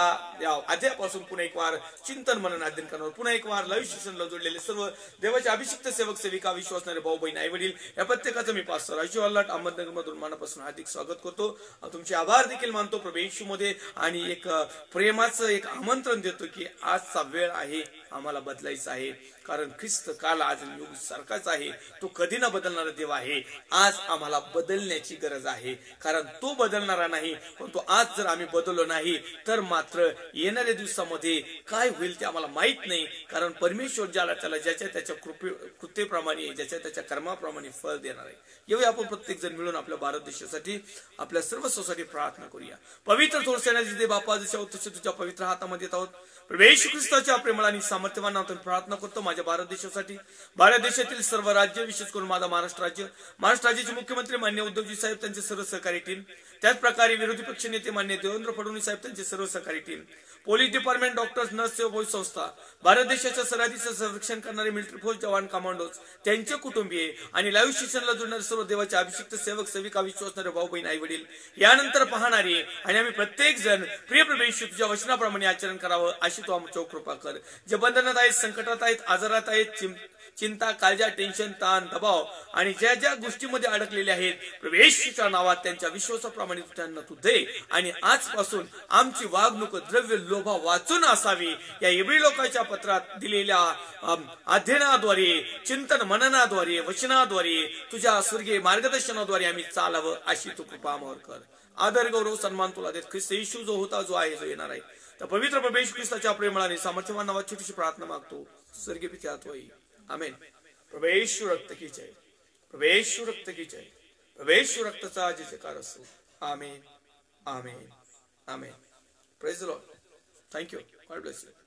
[SPEAKER 1] अध्यायापासून पुन्हा एक वार चिंतन मनन अध्ययन करणार. पुन्हा एक वार लाईव्ह सेशनला जोडलेले सर्व देवाचे अभिषिक्त सेवक सेविका, विश्वासणारे भाऊ बहीण, आई वडील, या प्रत्येकाचं मी पास्टर राजू अल्लाट अहमदनगर मधून मनापासून हार्दिक स्वागत करतो. तुमचे आभार देखील मानतो प्रभू येशू मध्ये. आणि एक प्रेमाचं एक आमंत्रण देतो की आजचा वेळ आहे, आम्हाला बदलायचं आहे. कारण ख्रिस्त काल आज युग सारखाच आहे. तो कधी न बदलणारा देव आहे. आज आम्हाला बदलण्याची गरज आहे, कारण तो बदलणारा नाही. परंतु आज जर आम्ही बदललो नाही तर मात्र येणाऱ्या दिवसामध्ये काय होईल ते आम्हाला माहित नाही. कारण परमेश्वर ज्याला त्याला ज्याच्या त्याच्या कृत्येप्रमाणे ज्याच्या त्याच्या कर्माप्रमाणे फळ देणार आहे. येऊया आपण प्रत्येक जण मिळून आपल्या भारत देशासाठी आपल्या सर्वस्वासाठी प्रार्थना करूया. पवित्र थोर सेनाची देव बापा, जशा तसे तुझ्या पवित्र हातामध्ये येत आहोत. प्रभू येशू ख्रिस्ताच्या प्रेमळ आणि सामर्थ्यवान नावातून प्रार्थना करतो माझ्या भारत देशासाठी. भारत देशातील सर्व राज्य, विशेष करून माझा महाराष्ट्र राज्याचे मुख्यमंत्री मान्य उद्धवजी साहेब, त्यांचे सर्व सहकारी टीम, त्याच प्रकारे विरोधी पक्ष नेते मान्य देवेंद्र फडणवीस साहेब, त्यांचे सर्व सहकारी team, police department, doctors, nurse, सेवा संस्था, भारत देशाच्या सरहदीचं संरक्षण करणारे मिलिटरी फोर्स जवान, कमांडोज, त्यांचे कुटुंबीय आणि लाईव्ह स्टेशनला जोडणारे सर्व देवाचे अभिषिक्त सेवक, सेविका, विश्वासणारे भाऊ बहीण, आई वडील, यानंतर पाहणारे आणि आम्ही प्रत्येक जण प्रिय प्रभू येशू तुझ्या वचनाप्रमाणे आचरण करावं अशी तू आमच्यावर कृपा कर. जे बंधनात आहेत, संकटात आहेत, आजारात आहेत, चिंता, काळजा, टेन्शन, ताण, दबाव आणि ज्या ज्या गोष्टीमध्ये अडकलेले आहेत, प्रभू येशूच्या नावात त्यांच्या विश्वासाप्रमाणे त्यांना तू दे. आणि आजपासून आमची वागणूक द्रव्य लोभा वाचून असावी. या इब्री लोकांच्या पत्रात दिलेल्या अध्ययनाद्वारे, चिंतन मननाद्वारे, वचनाद्वारे, तुझ्या स्वर्गीय मार्गदर्शनाद्वारे आम्ही चालावं अशी तू कृपा आम्हावर कर. आदर, गौरव, सन्मान तुला देत ख्रिस्त येशू जो होता, जो आहे, जो येणार आहे, तर पवित्र प्रभू येशू ख्रिस्ताच्या प्रेमळाने सामर्थ्यवान नावात छोटीशी प्रार्थना मागतो. स्वर्गीय पिता होई. आमेन. प्रभू येशू रक्त की जय. प्रभू येशू रक्त की जय. प्रभू येशू रक्ताचा जयकार असो. आमेन, आमेन, आमेन. Praise the Lord. Thank you. God bless you.